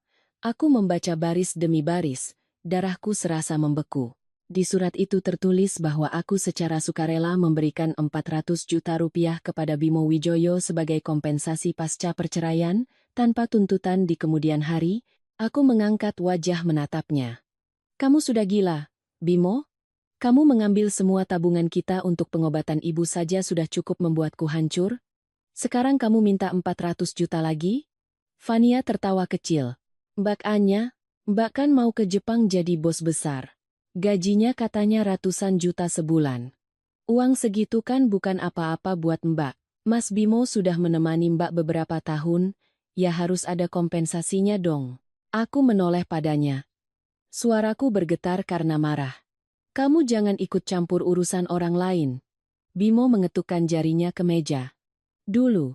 A: Aku membaca baris demi baris, darahku serasa membeku. Di surat itu tertulis bahwa aku secara sukarela memberikan 400 juta rupiah kepada Bimo Wijoyo sebagai kompensasi pasca perceraian, tanpa tuntutan di kemudian hari. Aku mengangkat wajah menatapnya. Kamu sudah gila, Bimo? Kamu mengambil semua tabungan kita untuk pengobatan ibu saja sudah cukup membuatku hancur? Sekarang kamu minta 400 juta lagi? Fania tertawa kecil. Mbak Anya, Mbak kan mau ke Jepang jadi bos besar. Gajinya katanya ratusan juta sebulan. Uang segitu kan bukan apa-apa buat Mbak. Mas Bimo sudah menemani Mbak beberapa tahun, ya harus ada kompensasinya dong. Aku menoleh padanya. Suaraku bergetar karena marah. Kamu jangan ikut campur urusan orang lain. Bimo mengetukkan jarinya ke meja. Dulu,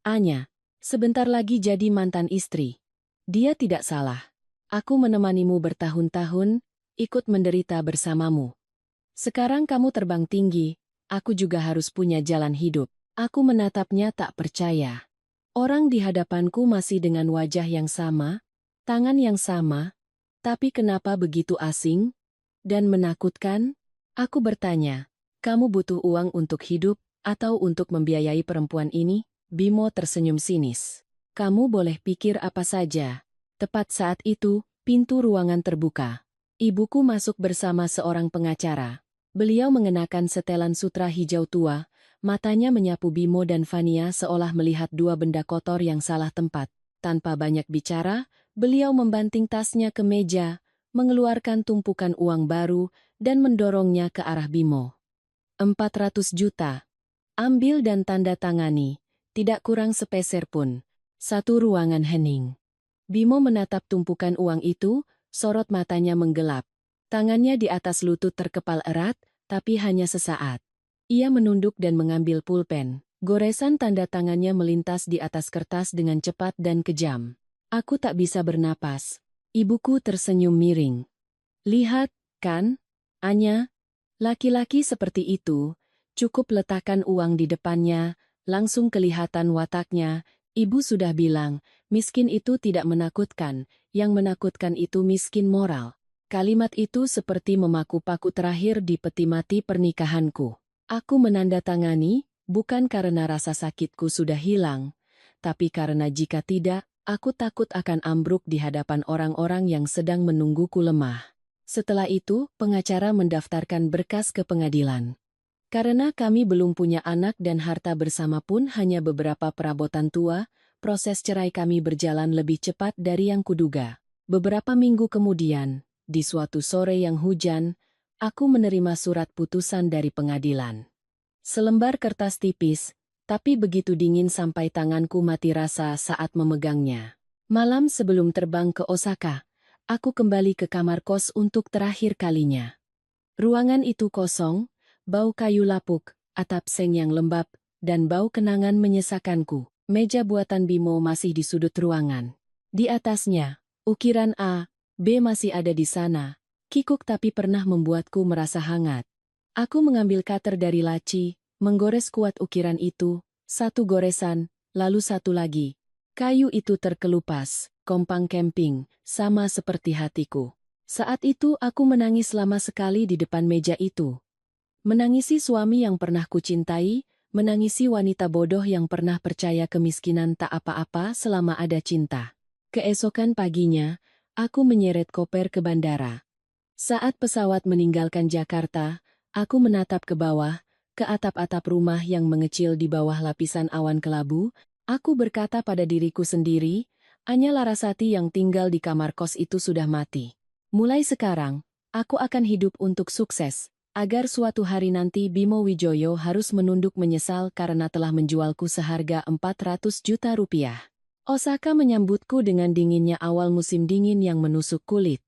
A: Anya, sebentar lagi jadi mantan istri. Dia tidak salah. Aku menemanimu bertahun-tahun, ikut menderita bersamamu. Sekarang kamu terbang tinggi, aku juga harus punya jalan hidup. Aku menatapnya tak percaya. Orang di hadapanku masih dengan wajah yang sama, tangan yang sama, tapi kenapa begitu asing dan menakutkan? Aku bertanya, kamu butuh uang untuk hidup atau untuk membiayai perempuan ini? Bimo tersenyum sinis. Kamu boleh pikir apa saja. Tepat saat itu, pintu ruangan terbuka. Ibuku masuk bersama seorang pengacara. Beliau mengenakan setelan sutra hijau tua, matanya menyapu Bimo dan Fania seolah melihat dua benda kotor yang salah tempat. Tanpa banyak bicara, beliau membanting tasnya ke meja, mengeluarkan tumpukan uang baru, dan mendorongnya ke arah Bimo. 400 juta. Ambil dan tanda tangani, tidak kurang sepeser pun. Satu ruangan hening. Bimo menatap tumpukan uang itu, sorot matanya menggelap. Tangannya di atas lutut terkepal erat, tapi hanya sesaat. Ia menunduk dan mengambil pulpen. Goresan tanda tangannya melintas di atas kertas dengan cepat dan kejam. Aku tak bisa bernapas. Ibuku tersenyum miring. Lihat, kan, Anya? Laki-laki seperti itu, cukup letakkan uang di depannya, langsung kelihatan wataknya. Ibu sudah bilang, miskin itu tidak menakutkan, yang menakutkan itu miskin moral. Kalimat itu seperti memaku paku terakhir di peti mati pernikahanku. Aku menandatangani, bukan karena rasa sakitku sudah hilang, tapi karena jika tidak, aku takut akan ambruk di hadapan orang-orang yang sedang menungguku lemah. Setelah itu, pengacara mendaftarkan berkas ke pengadilan. Karena kami belum punya anak dan harta bersama pun hanya beberapa perabotan tua, proses cerai kami berjalan lebih cepat dari yang kuduga. Beberapa minggu kemudian, di suatu sore yang hujan, aku menerima surat putusan dari pengadilan. Selembar kertas tipis, tapi begitu dingin sampai tanganku mati rasa saat memegangnya. Malam sebelum terbang ke Osaka, aku kembali ke kamar kos untuk terakhir kalinya. Ruangan itu kosong, bau kayu lapuk, atap seng yang lembab, dan bau kenangan menyesakanku. Meja buatan Bimo masih di sudut ruangan. Di atasnya, ukiran A, B masih ada di sana. Kikuk tapi pernah membuatku merasa hangat. Aku mengambil cutter dari laci, menggores kuat ukiran itu, satu goresan, lalu satu lagi. Kayu itu terkelupas, kompang camping, sama seperti hatiku. Saat itu aku menangis lama sekali di depan meja itu. Menangisi suami yang pernah kucintai, menangisi wanita bodoh yang pernah percaya kemiskinan tak apa-apa selama ada cinta. Keesokan paginya, aku menyeret koper ke bandara. Saat pesawat meninggalkan Jakarta, aku menatap ke bawah, ke atap-atap rumah yang mengecil di bawah lapisan awan kelabu. Aku berkata pada diriku sendiri, Anya Larasati yang tinggal di kamar kos itu sudah mati. Mulai sekarang, aku akan hidup untuk sukses, agar suatu hari nanti Bimo Wijoyo harus menunduk menyesal karena telah menjualku seharga 400 juta rupiah. Osaka menyambutku dengan dinginnya awal musim dingin yang menusuk kulit.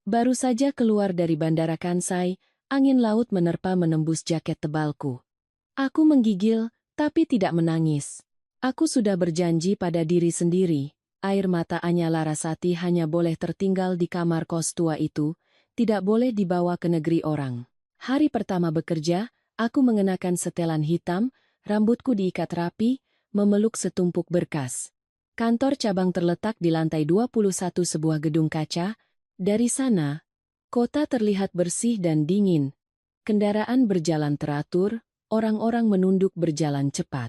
A: Baru saja keluar dari Bandara Kansai, angin laut menerpa menembus jaket tebalku. Aku menggigil, tapi tidak menangis. Aku sudah berjanji pada diri sendiri, air mata Anya Larasati hanya boleh tertinggal di kamar kos tua itu, tidak boleh dibawa ke negeri orang. Hari pertama bekerja, aku mengenakan setelan hitam, rambutku diikat rapi, memeluk setumpuk berkas. Kantor cabang terletak di lantai 21 sebuah gedung kaca. Dari sana, kota terlihat bersih dan dingin. Kendaraan berjalan teratur, orang-orang menunduk berjalan cepat.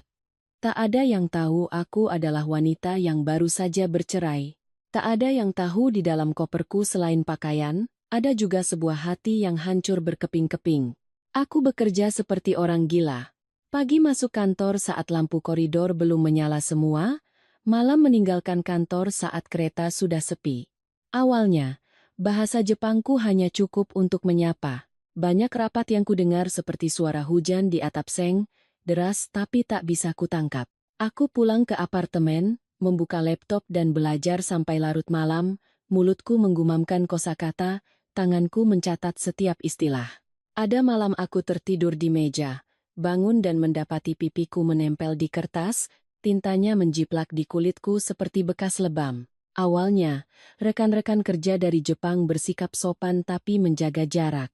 A: Tak ada yang tahu aku adalah wanita yang baru saja bercerai. Tak ada yang tahu di dalam koperku selain pakaian, ada juga sebuah hati yang hancur berkeping-keping. Aku bekerja seperti orang gila. Pagi masuk kantor saat lampu koridor belum menyala semua, malam meninggalkan kantor saat kereta sudah sepi. Awalnya, bahasa Jepangku hanya cukup untuk menyapa. Banyak rapat yang kudengar seperti suara hujan di atap seng, deras tapi tak bisa kutangkap. Aku pulang ke apartemen, membuka laptop dan belajar sampai larut malam, mulutku menggumamkan kosakata, tanganku mencatat setiap istilah. Ada malam aku tertidur di meja, bangun dan mendapati pipiku menempel di kertas, tintanya menjiplak di kulitku seperti bekas lebam. Awalnya, rekan-rekan kerja dari Jepang bersikap sopan tapi menjaga jarak.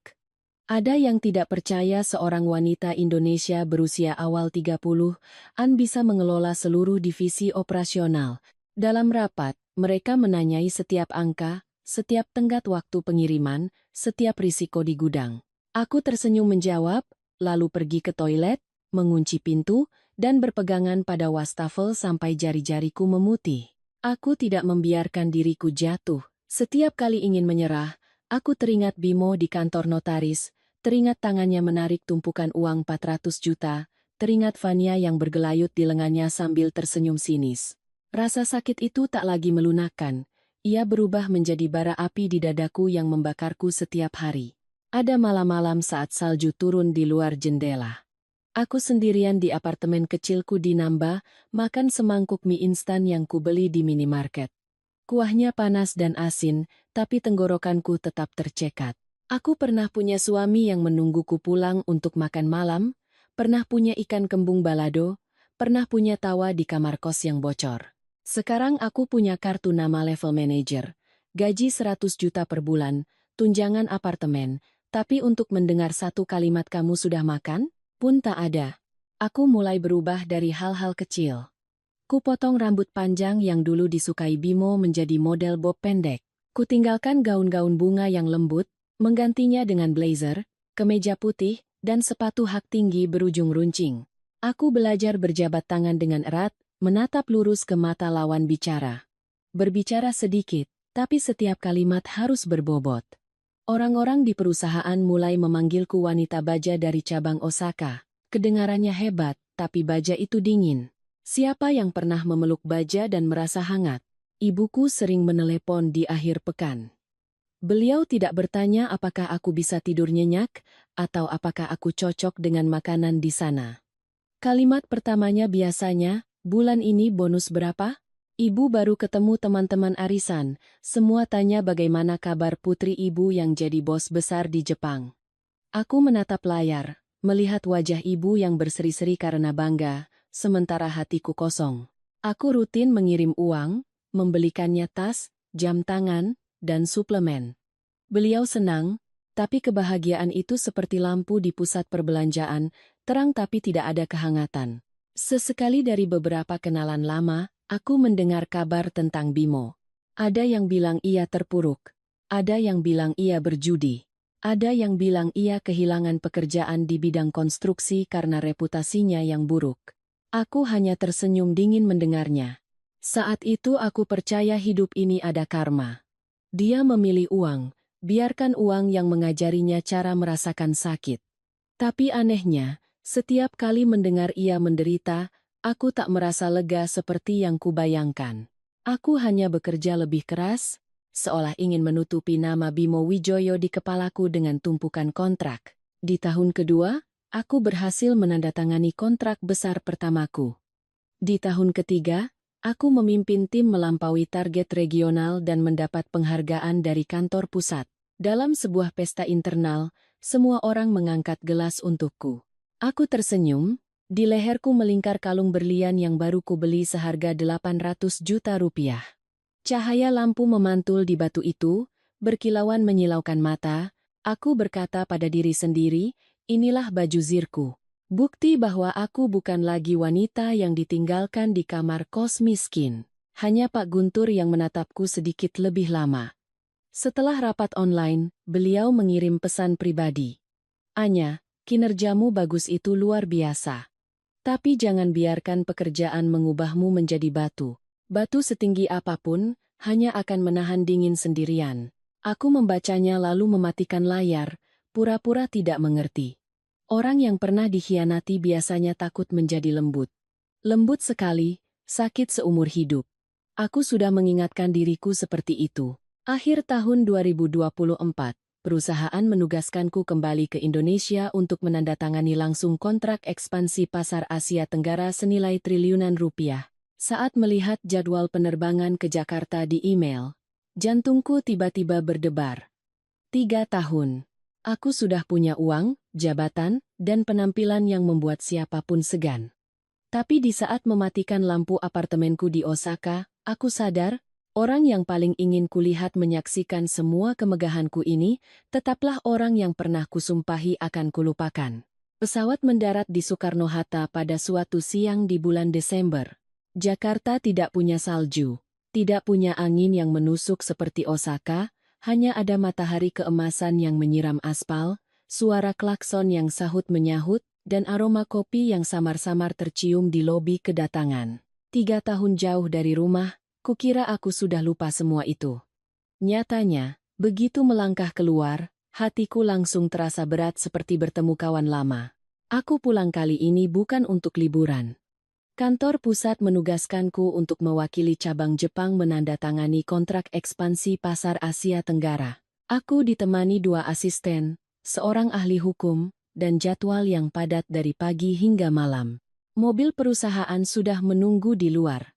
A: Ada yang tidak percaya seorang wanita Indonesia berusia awal 30-an bisa mengelola seluruh divisi operasional. Dalam rapat, mereka menanyai setiap angka, setiap tenggat waktu pengiriman, setiap risiko di gudang. Aku tersenyum menjawab, lalu pergi ke toilet, mengunci pintu, dan berpegangan pada wastafel sampai jari-jariku memutih. Aku tidak membiarkan diriku jatuh. Setiap kali ingin menyerah, aku teringat Bimo di kantor notaris, teringat tangannya menarik tumpukan uang 400 juta, teringat Vania yang bergelayut di lengannya sambil tersenyum sinis. Rasa sakit itu tak lagi melunakkan, ia berubah menjadi bara api di dadaku yang membakarku setiap hari. Ada malam-malam saat salju turun di luar jendela. Aku sendirian di apartemen kecilku di Namba, makan semangkuk mie instan yang kubeli di minimarket. Kuahnya panas dan asin, tapi tenggorokanku tetap tercekat. Aku pernah punya suami yang menungguku pulang untuk makan malam, pernah punya ikan kembung balado, pernah punya tawa di kamar kos yang bocor. Sekarang aku punya kartu nama level manager, gaji 100 juta per bulan, tunjangan apartemen, tapi untuk mendengar satu kalimat kamu sudah makan, pun tak ada. Aku mulai berubah dari hal-hal kecil. Kupotong rambut panjang yang dulu disukai Bimo menjadi model bob pendek. Kutinggalkan gaun-gaun bunga yang lembut, menggantinya dengan blazer, kemeja putih, dan sepatu hak tinggi berujung runcing. Aku belajar berjabat tangan dengan erat, menatap lurus ke mata lawan bicara. Berbicara sedikit, tapi setiap kalimat harus berbobot. Orang-orang di perusahaan mulai memanggilku wanita baja dari cabang Osaka. Kedengarannya hebat, tapi baja itu dingin. Siapa yang pernah memeluk baja dan merasa hangat? Ibuku sering menelepon di akhir pekan. Beliau tidak bertanya apakah aku bisa tidur nyenyak, atau apakah aku cocok dengan makanan di sana. Kalimat pertamanya biasanya, bulan ini bonus berapa? Ibu baru ketemu teman-teman arisan, semua tanya bagaimana kabar putri ibu yang jadi bos besar di Jepang. Aku menatap layar, melihat wajah ibu yang berseri-seri karena bangga, sementara hatiku kosong. Aku rutin mengirim uang, membelikannya tas, jam tangan, dan suplemen. Beliau senang, tapi kebahagiaan itu seperti lampu di pusat perbelanjaan, terang tapi tidak ada kehangatan. Sesekali dari beberapa kenalan lama, aku mendengar kabar tentang Bimo. Ada yang bilang ia terpuruk, ada yang bilang ia berjudi, ada yang bilang ia kehilangan pekerjaan di bidang konstruksi karena reputasinya yang buruk. Aku hanya tersenyum dingin mendengarnya. Saat itu aku percaya hidup ini ada karma. Dia memilih uang, biarkan uang yang mengajarinya cara merasakan sakit. Tapi anehnya, setiap kali mendengar ia menderita, aku tak merasa lega seperti yang kubayangkan. Aku hanya bekerja lebih keras, seolah ingin menutupi nama Bimo Wijoyo di kepalaku dengan tumpukan kontrak. Di tahun kedua, aku berhasil menandatangani kontrak besar pertamaku. Di tahun ketiga, Aku memimpin tim melampaui target regional dan mendapat penghargaan dari kantor pusat. Dalam sebuah pesta internal, semua orang mengangkat gelas untukku. Aku tersenyum, di leherku melingkar kalung berlian yang baru kubeli seharga 800 juta rupiah. Cahaya lampu memantul di batu itu, berkilauan menyilaukan mata. Aku berkata pada diri sendiri, inilah baju zirku. Bukti bahwa aku bukan lagi wanita yang ditinggalkan di kamar kos miskin. Hanya Pak Guntur yang menatapku sedikit lebih lama. Setelah rapat online, beliau mengirim pesan pribadi. Anya, kinerjamu bagus itu luar biasa. Tapi jangan biarkan pekerjaan mengubahmu menjadi batu. Batu setinggi apapun, hanya akan menahan dingin sendirian. Aku membacanya lalu mematikan layar, pura-pura tidak mengerti. Orang yang pernah dikhianati biasanya takut menjadi lembut. Lembut sekali, sakit seumur hidup. Aku sudah mengingatkan diriku seperti itu. Akhir tahun 2024, perusahaan menugaskanku kembali ke Indonesia untuk menandatangani langsung kontrak ekspansi pasar Asia Tenggara senilai triliunan rupiah. Saat melihat jadwal penerbangan ke Jakarta di email, jantungku tiba-tiba berdebar. 3 tahun. Aku sudah punya uang, jabatan, dan penampilan yang membuat siapapun segan. Tapi di saat mematikan lampu apartemenku di Osaka, aku sadar, orang yang paling ingin kulihat menyaksikan semua kemegahanku ini, tetaplah orang yang pernah kusumpahi akan kulupakan. Pesawat mendarat di Soekarno-Hatta pada suatu siang di bulan Desember. Jakarta tidak punya salju, tidak punya angin yang menusuk seperti Osaka, hanya ada matahari keemasan yang menyiram aspal, suara klakson yang sahut-menyahut, dan aroma kopi yang samar-samar tercium di lobi kedatangan. 3 tahun jauh dari rumah, kukira aku sudah lupa semua itu. Nyatanya, begitu melangkah keluar, hatiku langsung terasa berat seperti bertemu kawan lama. Aku pulang kali ini bukan untuk liburan. Kantor pusat menugaskanku untuk mewakili cabang Jepang menandatangani kontrak ekspansi pasar Asia Tenggara. Aku ditemani 2 asisten, seorang ahli hukum, dan jadwal yang padat dari pagi hingga malam. Mobil perusahaan sudah menunggu di luar.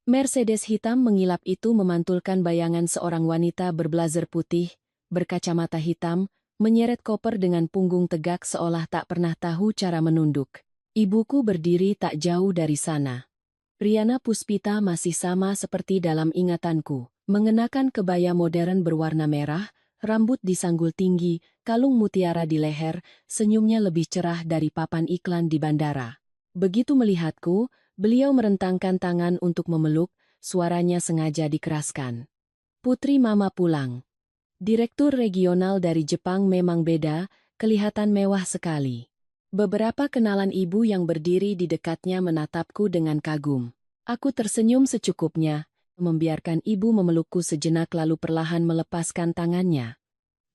A: Mercedes hitam mengilap itu memantulkan bayangan seorang wanita berblazer putih, berkacamata hitam, menyeret koper dengan punggung tegak seolah tak pernah tahu cara menunduk. Ibuku berdiri tak jauh dari sana. Riana Puspita masih sama seperti dalam ingatanku, mengenakan kebaya modern berwarna merah, rambut disanggul tinggi, kalung mutiara di leher, senyumnya lebih cerah dari papan iklan di bandara. Begitu melihatku, beliau merentangkan tangan untuk memeluk, suaranya sengaja dikeraskan. Putri Mama pulang. Direktur regional dari Jepang memang beda, kelihatan mewah sekali. Beberapa kenalan ibu yang berdiri di dekatnya menatapku dengan kagum. Aku tersenyum secukupnya, membiarkan ibu memelukku sejenak lalu perlahan melepaskan tangannya.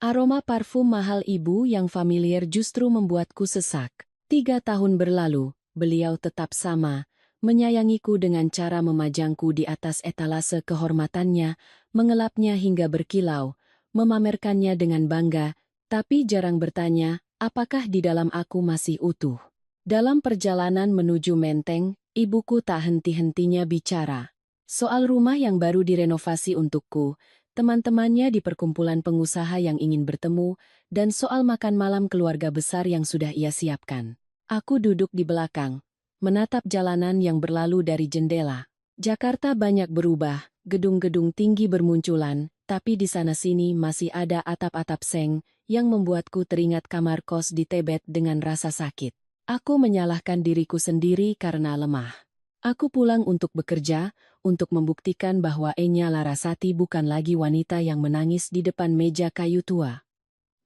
A: Aroma parfum mahal ibu yang familiar justru membuatku sesak. 3 tahun berlalu, beliau tetap sama, menyayangiku dengan cara memajangku di atas etalase kehormatannya, mengelapnya hingga berkilau, memamerkannya dengan bangga, tapi jarang bertanya, apakah di dalam aku masih utuh? Dalam perjalanan menuju Menteng, ibuku tak henti-hentinya bicara. Soal rumah yang baru direnovasi untukku, teman-temannya di perkumpulan pengusaha yang ingin bertemu, dan soal makan malam keluarga besar yang sudah ia siapkan. Aku duduk di belakang, menatap jalanan yang berlalu dari jendela. Jakarta banyak berubah, gedung-gedung tinggi bermunculan, tapi di sana-sini masih ada atap-atap seng, yang membuatku teringat kamar kos di Tebet dengan rasa sakit. Aku menyalahkan diriku sendiri karena lemah. Aku pulang untuk bekerja, untuk membuktikan bahwa Enya Larasati bukan lagi wanita yang menangis di depan meja kayu tua.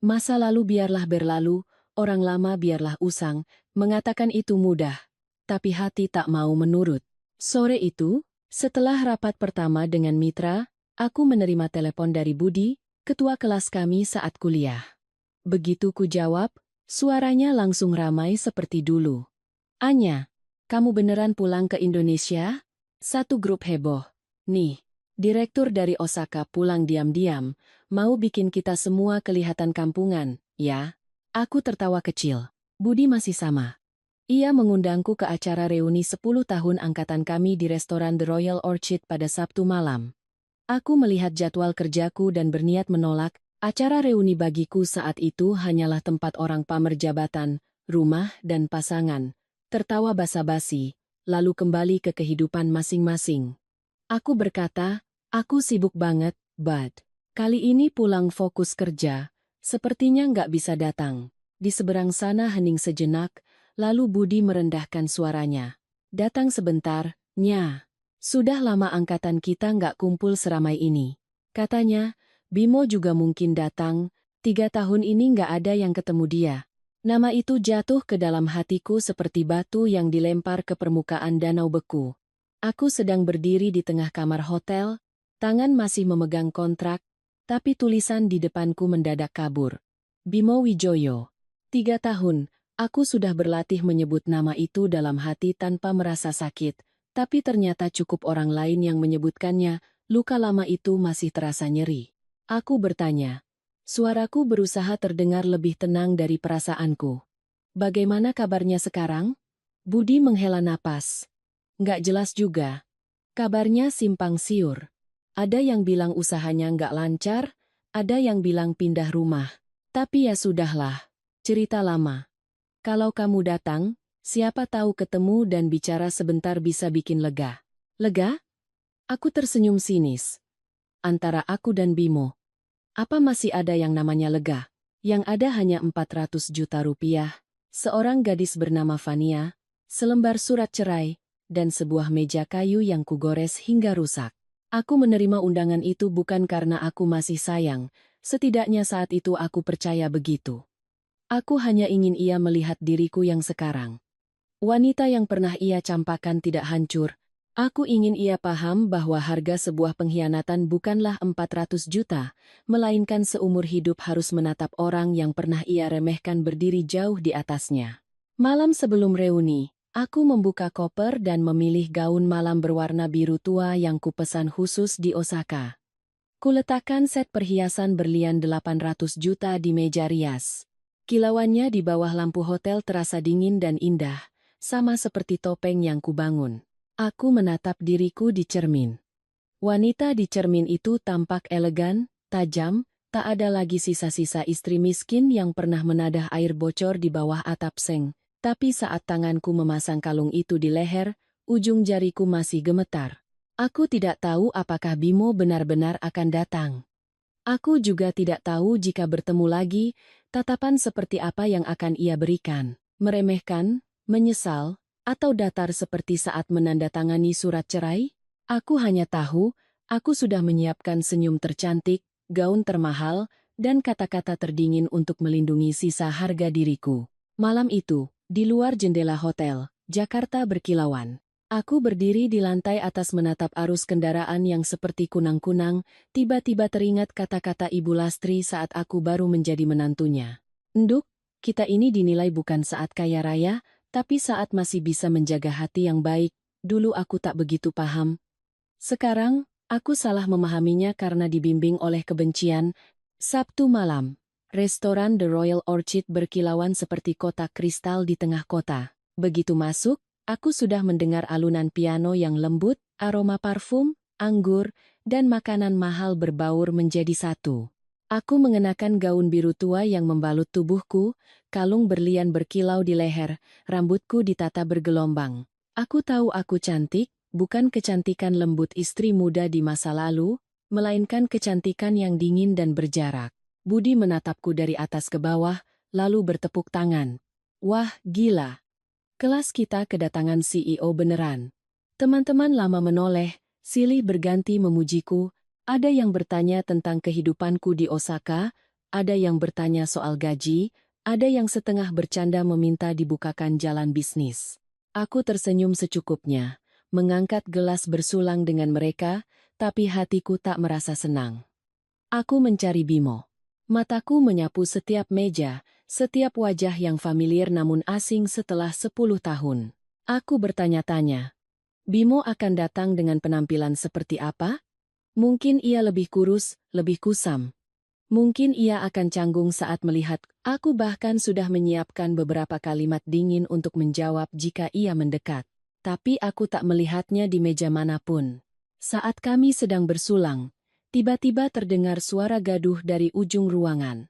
A: Masa lalu biarlah berlalu, orang lama biarlah usang, mengatakan itu mudah. Tapi hati tak mau menurut. Sore itu, setelah rapat pertama dengan mitra, aku menerima telepon dari Budi, ketua kelas kami saat kuliah. Begitu ku jawab, suaranya langsung ramai seperti dulu. Anya, kamu beneran pulang ke Indonesia? Satu grup heboh. Nih, direktur dari Osaka pulang diam-diam, mau bikin kita semua kelihatan kampungan, ya? Aku tertawa kecil. Budi masih sama. Ia mengundangku ke acara reuni 10 tahun angkatan kami di restoran The Royal Orchid pada Sabtu malam. Aku melihat jadwal kerjaku dan berniat menolak. Acara reuni bagiku saat itu hanyalah tempat orang pamer jabatan, rumah, dan pasangan. Tertawa basa-basi, lalu kembali ke kehidupan masing-masing. Aku berkata, aku sibuk banget, Bud. Kali ini pulang fokus kerja. Sepertinya nggak bisa datang. Di seberang sana hening sejenak, lalu Budi merendahkan suaranya. Datang sebentar, Nya. Sudah lama angkatan kita nggak kumpul seramai ini. Katanya, Bimo juga mungkin datang, 3 tahun ini nggak ada yang ketemu dia. Nama itu jatuh ke dalam hatiku seperti batu yang dilempar ke permukaan danau beku. Aku sedang berdiri di tengah kamar hotel, tangan masih memegang kontrak, tapi tulisan di depanku mendadak kabur. Bimo Wijoyo. 3 tahun, aku sudah berlatih menyebut nama itu dalam hati tanpa merasa sakit, tapi ternyata cukup orang lain yang menyebutkannya, luka lama itu masih terasa nyeri. Aku bertanya. Suaraku berusaha terdengar lebih tenang dari perasaanku. Bagaimana kabarnya sekarang? Budi menghela napas. Nggak jelas juga. Kabarnya simpang siur. Ada yang bilang usahanya nggak lancar, ada yang bilang pindah rumah. Tapi ya sudahlah, cerita lama. Kalau kamu datang, siapa tahu ketemu dan bicara sebentar bisa bikin lega. Lega? Aku tersenyum sinis. Antara aku dan Bimo. Apa masih ada yang namanya lega? Yang ada hanya 400 juta rupiah, seorang gadis bernama Fania, selembar surat cerai, dan sebuah meja kayu yang kugores hingga rusak. Aku menerima undangan itu bukan karena aku masih sayang, setidaknya saat itu aku percaya begitu. Aku hanya ingin ia melihat diriku yang sekarang. Wanita yang pernah ia campakan tidak hancur. Aku ingin ia paham bahwa harga sebuah pengkhianatan bukanlah 400 juta, melainkan seumur hidup harus menatap orang yang pernah ia remehkan berdiri jauh di atasnya. Malam sebelum reuni, aku membuka koper dan memilih gaun malam berwarna biru tua yang kupesan khusus di Osaka. Kuletakkan set perhiasan berlian 800 juta di meja rias. Kilauannya di bawah lampu hotel terasa dingin dan indah, sama seperti topeng yang kubangun. Aku menatap diriku di cermin. Wanita di cermin itu tampak elegan, tajam, tak ada lagi sisa-sisa istri miskin yang pernah menadah air bocor di bawah atap seng. Tapi saat tanganku memasang kalung itu di leher, ujung jariku masih gemetar. Aku tidak tahu apakah Bimo benar-benar akan datang. Aku juga tidak tahu jika bertemu lagi, tatapan seperti apa yang akan ia berikan. Meremehkan, menyesal, atau datar seperti saat menandatangani surat cerai? Aku hanya tahu, aku sudah menyiapkan senyum tercantik, gaun termahal, dan kata-kata terdingin untuk melindungi sisa harga diriku. Malam itu, di luar jendela hotel, Jakarta berkilauan. Aku berdiri di lantai atas menatap arus kendaraan yang seperti kunang-kunang, tiba-tiba teringat kata-kata Ibu Lastri saat aku baru menjadi menantunya. Nduk, kita ini dinilai bukan saat kaya raya, tapi saat masih bisa menjaga hati yang baik. Dulu aku tak begitu paham. Sekarang, aku salah memahaminya karena dibimbing oleh kebencian. Sabtu malam, restoran The Royal Orchid berkilauan seperti kotak kristal di tengah kota. Begitu masuk, aku sudah mendengar alunan piano yang lembut, aroma parfum, anggur, dan makanan mahal berbaur menjadi satu. Aku mengenakan gaun biru tua yang membalut tubuhku, kalung berlian berkilau di leher, rambutku ditata bergelombang. Aku tahu aku cantik, bukan kecantikan lembut istri muda di masa lalu, melainkan kecantikan yang dingin dan berjarak. Budi menatapku dari atas ke bawah, lalu bertepuk tangan. Wah, gila. Kelas kita kedatangan CEO beneran. Teman-teman lama menoleh, silih berganti memujiku. Ada yang bertanya tentang kehidupanku di Osaka, ada yang bertanya soal gaji, ada yang setengah bercanda meminta dibukakan jalan bisnis. Aku tersenyum secukupnya, mengangkat gelas bersulang dengan mereka, tapi hatiku tak merasa senang. Aku mencari Bimo. Mataku menyapu setiap meja, setiap wajah yang familiar namun asing setelah 10 tahun. Aku bertanya-tanya, Bimo akan datang dengan penampilan seperti apa? Mungkin ia lebih kurus, lebih kusam. Mungkin ia akan canggung saat melihat aku, bahkan sudah menyiapkan beberapa kalimat dingin untuk menjawab jika ia mendekat. Tapi aku tak melihatnya di meja manapun. Saat kami sedang bersulang, tiba-tiba terdengar suara gaduh dari ujung ruangan.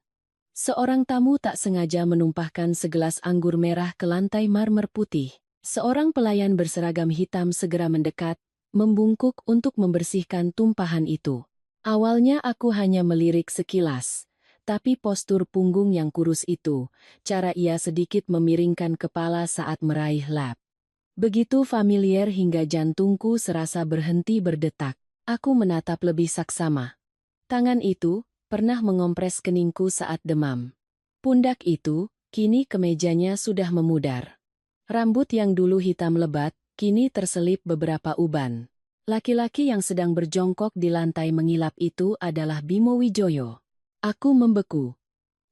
A: Seorang tamu tak sengaja menumpahkan segelas anggur merah ke lantai marmer putih. Seorang pelayan berseragam hitam segera mendekat, membungkuk untuk membersihkan tumpahan itu. Awalnya aku hanya melirik sekilas, tapi postur punggung yang kurus itu, cara ia sedikit memiringkan kepala saat meraih lap, begitu familiar hingga jantungku serasa berhenti berdetak. Aku menatap lebih saksama. Tangan itu pernah mengompres keningku saat demam. Pundak itu, kini kemejanya sudah memudar. Rambut yang dulu hitam lebat, kini terselip beberapa uban. Laki-laki yang sedang berjongkok di lantai mengilap itu adalah Bimo Wijoyo. Aku membeku.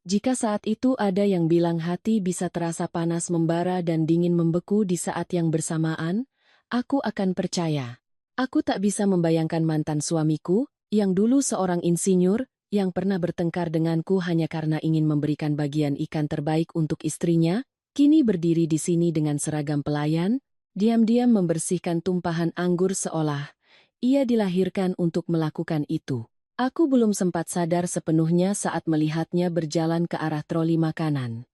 A: Jika saat itu ada yang bilang hati bisa terasa panas membara dan dingin membeku di saat yang bersamaan, aku akan percaya. Aku tak bisa membayangkan mantan suamiku, yang dulu seorang insinyur, yang pernah bertengkar denganku hanya karena ingin memberikan bagian ikan terbaik untuk istrinya, kini berdiri di sini dengan seragam pelayan, diam-diam membersihkan tumpahan anggur seolah ia dilahirkan untuk melakukan itu. Aku belum sempat sadar sepenuhnya saat melihatnya berjalan ke arah troli makanan.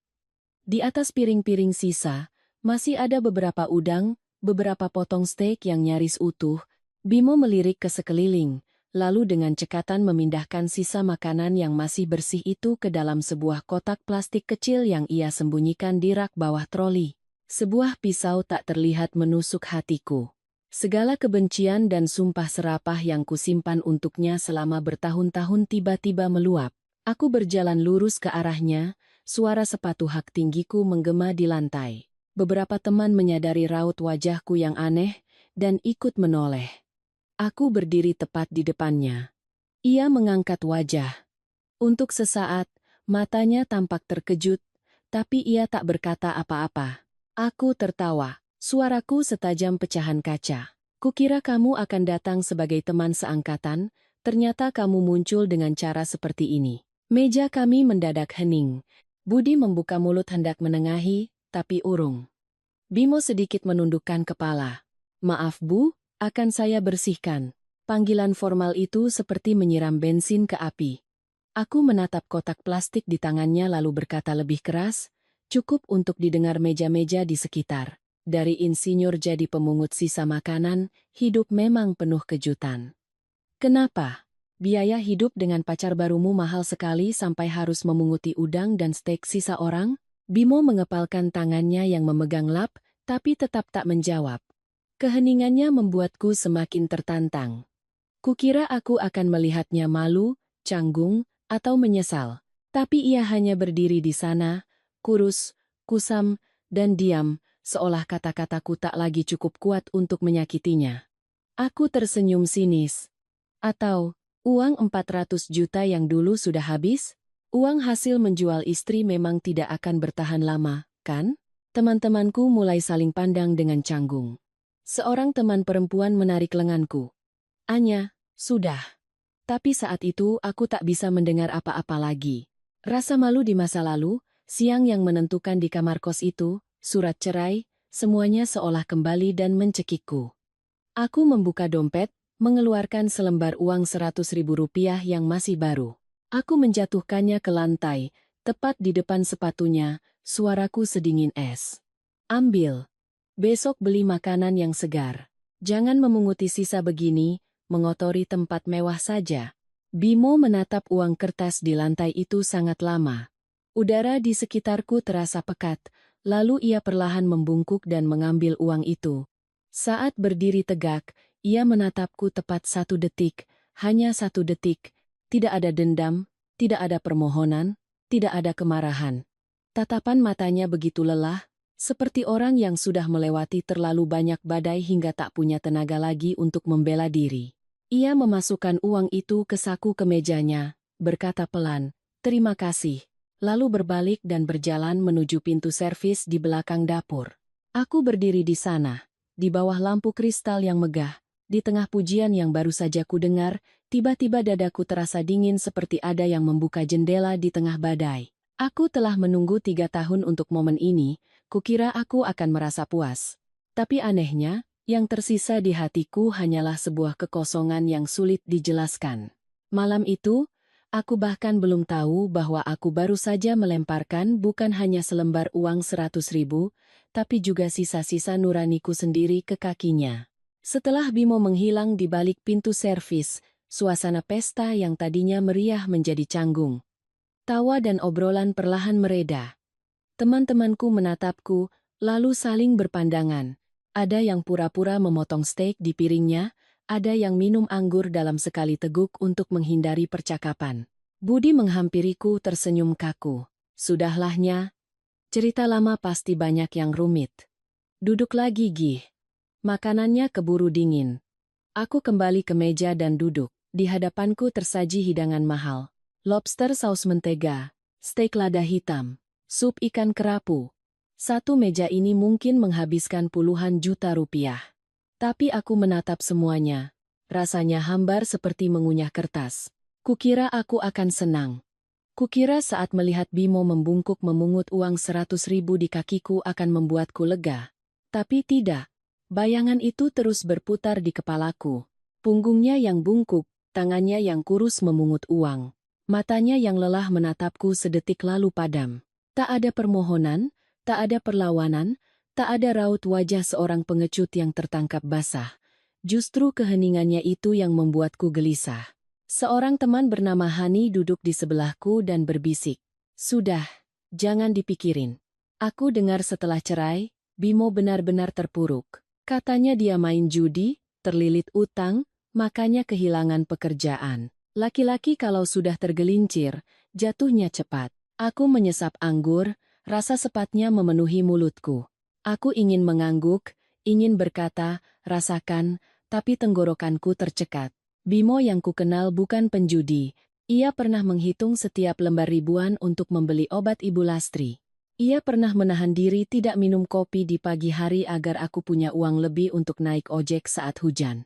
A: Di atas piring-piring sisa, masih ada beberapa udang, beberapa potong steak yang nyaris utuh. Bimo melirik ke sekeliling, lalu dengan cekatan memindahkan sisa makanan yang masih bersih itu ke dalam sebuah kotak plastik kecil yang ia sembunyikan di rak bawah troli. Sebuah pisau tak terlihat menusuk hatiku. Segala kebencian dan sumpah serapah yang kusimpan untuknya selama bertahun-tahun tiba-tiba meluap. Aku berjalan lurus ke arahnya, suara sepatu hak tinggiku menggema di lantai. Beberapa teman menyadari raut wajahku yang aneh, dan ikut menoleh. Aku berdiri tepat di depannya. Ia mengangkat wajah. Untuk sesaat, matanya tampak terkejut, tapi ia tak berkata apa-apa. Aku tertawa. Suaraku setajam pecahan kaca. Kukira kamu akan datang sebagai teman seangkatan, ternyata kamu muncul dengan cara seperti ini. Meja kami mendadak hening. Budi membuka mulut hendak menengahi, tapi urung. Bimo sedikit menundukkan kepala. Maaf Bu, akan saya bersihkan. Panggilan formal itu seperti menyiram bensin ke api. Aku menatap kotak plastik di tangannya lalu berkata lebih keras, cukup untuk didengar meja-meja di sekitar. Dari insinyur jadi pemungut sisa makanan, hidup memang penuh kejutan. Kenapa? Biaya hidup dengan pacar barumu mahal sekali sampai harus memunguti udang dan steak sisa orang? Bimo mengepalkan tangannya yang memegang lap, tapi tetap tak menjawab. Keheningannya membuatku semakin tertantang. Kukira aku akan melihatnya malu, canggung, atau menyesal. Tapi ia hanya berdiri di sana, kurus, kusam, dan diam, seolah kata-kataku tak lagi cukup kuat untuk menyakitinya. Aku tersenyum sinis. Atau, uang 400 juta yang dulu sudah habis? Uang hasil menjual istri memang tidak akan bertahan lama, kan? Teman-temanku mulai saling pandang dengan canggung. Seorang teman perempuan menarik lenganku. Anya, sudah. Tapi saat itu aku tak bisa mendengar apa-apa lagi. Rasa malu di masa lalu, siang yang menentukan di kamar kos itu, surat cerai, semuanya seolah kembali dan mencekikku. Aku membuka dompet, mengeluarkan selembar uang 100.000 rupiah yang masih baru. Aku menjatuhkannya ke lantai, tepat di depan sepatunya, suaraku sedingin es. Ambil. Besok beli makanan yang segar. Jangan memunguti sisa begini, mengotori tempat mewah saja. Bimo menatap uang kertas di lantai itu sangat lama. Udara di sekitarku terasa pekat, lalu ia perlahan membungkuk dan mengambil uang itu. Saat berdiri tegak, ia menatapku tepat 1 detik, hanya 1 detik. Tidak ada dendam, tidak ada permohonan, tidak ada kemarahan. Tatapan matanya begitu lelah, seperti orang yang sudah melewati terlalu banyak badai hingga tak punya tenaga lagi untuk membela diri. Ia memasukkan uang itu ke saku kemejanya, berkata pelan, "Terima kasih." Lalu berbalik dan berjalan menuju pintu servis di belakang dapur. Aku berdiri di sana, di bawah lampu kristal yang megah, di tengah pujian yang baru saja kudengar, Tiba-tiba dadaku terasa dingin seperti ada yang membuka jendela di tengah badai. Aku telah menunggu 3 tahun untuk momen ini, kukira aku akan merasa puas. Tapi anehnya, yang tersisa di hatiku hanyalah sebuah kekosongan yang sulit dijelaskan. Malam itu, aku bahkan belum tahu bahwa aku baru saja melemparkan bukan hanya selembar uang 100.000, tapi juga sisa-sisa nuraniku sendiri ke kakinya. Setelah Bimo menghilang di balik pintu servis, suasana pesta yang tadinya meriah menjadi canggung. Tawa dan obrolan perlahan mereda. Teman-temanku menatapku, lalu saling berpandangan. Ada yang pura-pura memotong steak di piringnya, ada yang minum anggur dalam sekali teguk untuk menghindari percakapan. Budi menghampiriku tersenyum kaku. Sudahlah, cerita lama pasti banyak yang rumit. Duduk lagi, Gih. Makanannya keburu dingin. Aku kembali ke meja dan duduk. Di hadapanku tersaji hidangan mahal. Lobster saus mentega, steak lada hitam, sup ikan kerapu. Satu meja ini mungkin menghabiskan puluhan juta rupiah. Tapi aku menatap semuanya. Rasanya hambar seperti mengunyah kertas. Kukira aku akan senang. Kukira saat melihat Bimo membungkuk memungut uang 100.000 di kakiku akan membuatku lega. Tapi tidak. Bayangan itu terus berputar di kepalaku. Punggungnya yang bungkuk, tangannya yang kurus memungut uang. Matanya yang lelah menatapku sedetik lalu padam. Tak ada permohonan, tak ada perlawanan, tak ada raut wajah seorang pengecut yang tertangkap basah. Justru keheningannya itu yang membuatku gelisah. Seorang teman bernama Hani duduk di sebelahku dan berbisik. Sudah, jangan dipikirin. Aku dengar setelah cerai, Bimo benar-benar terpuruk. Katanya dia main judi, terlilit utang, makanya kehilangan pekerjaan. Laki-laki kalau sudah tergelincir, jatuhnya cepat. Aku menyesap anggur, rasa sepatnya memenuhi mulutku. Aku ingin mengangguk, ingin berkata, rasakan, tapi tenggorokanku tercekat. Bimo yang kukenal bukan penjudi. Ia pernah menghitung setiap lembar ribuan untuk membeli obat Ibu Lastri. Ia pernah menahan diri tidak minum kopi di pagi hari agar aku punya uang lebih untuk naik ojek saat hujan.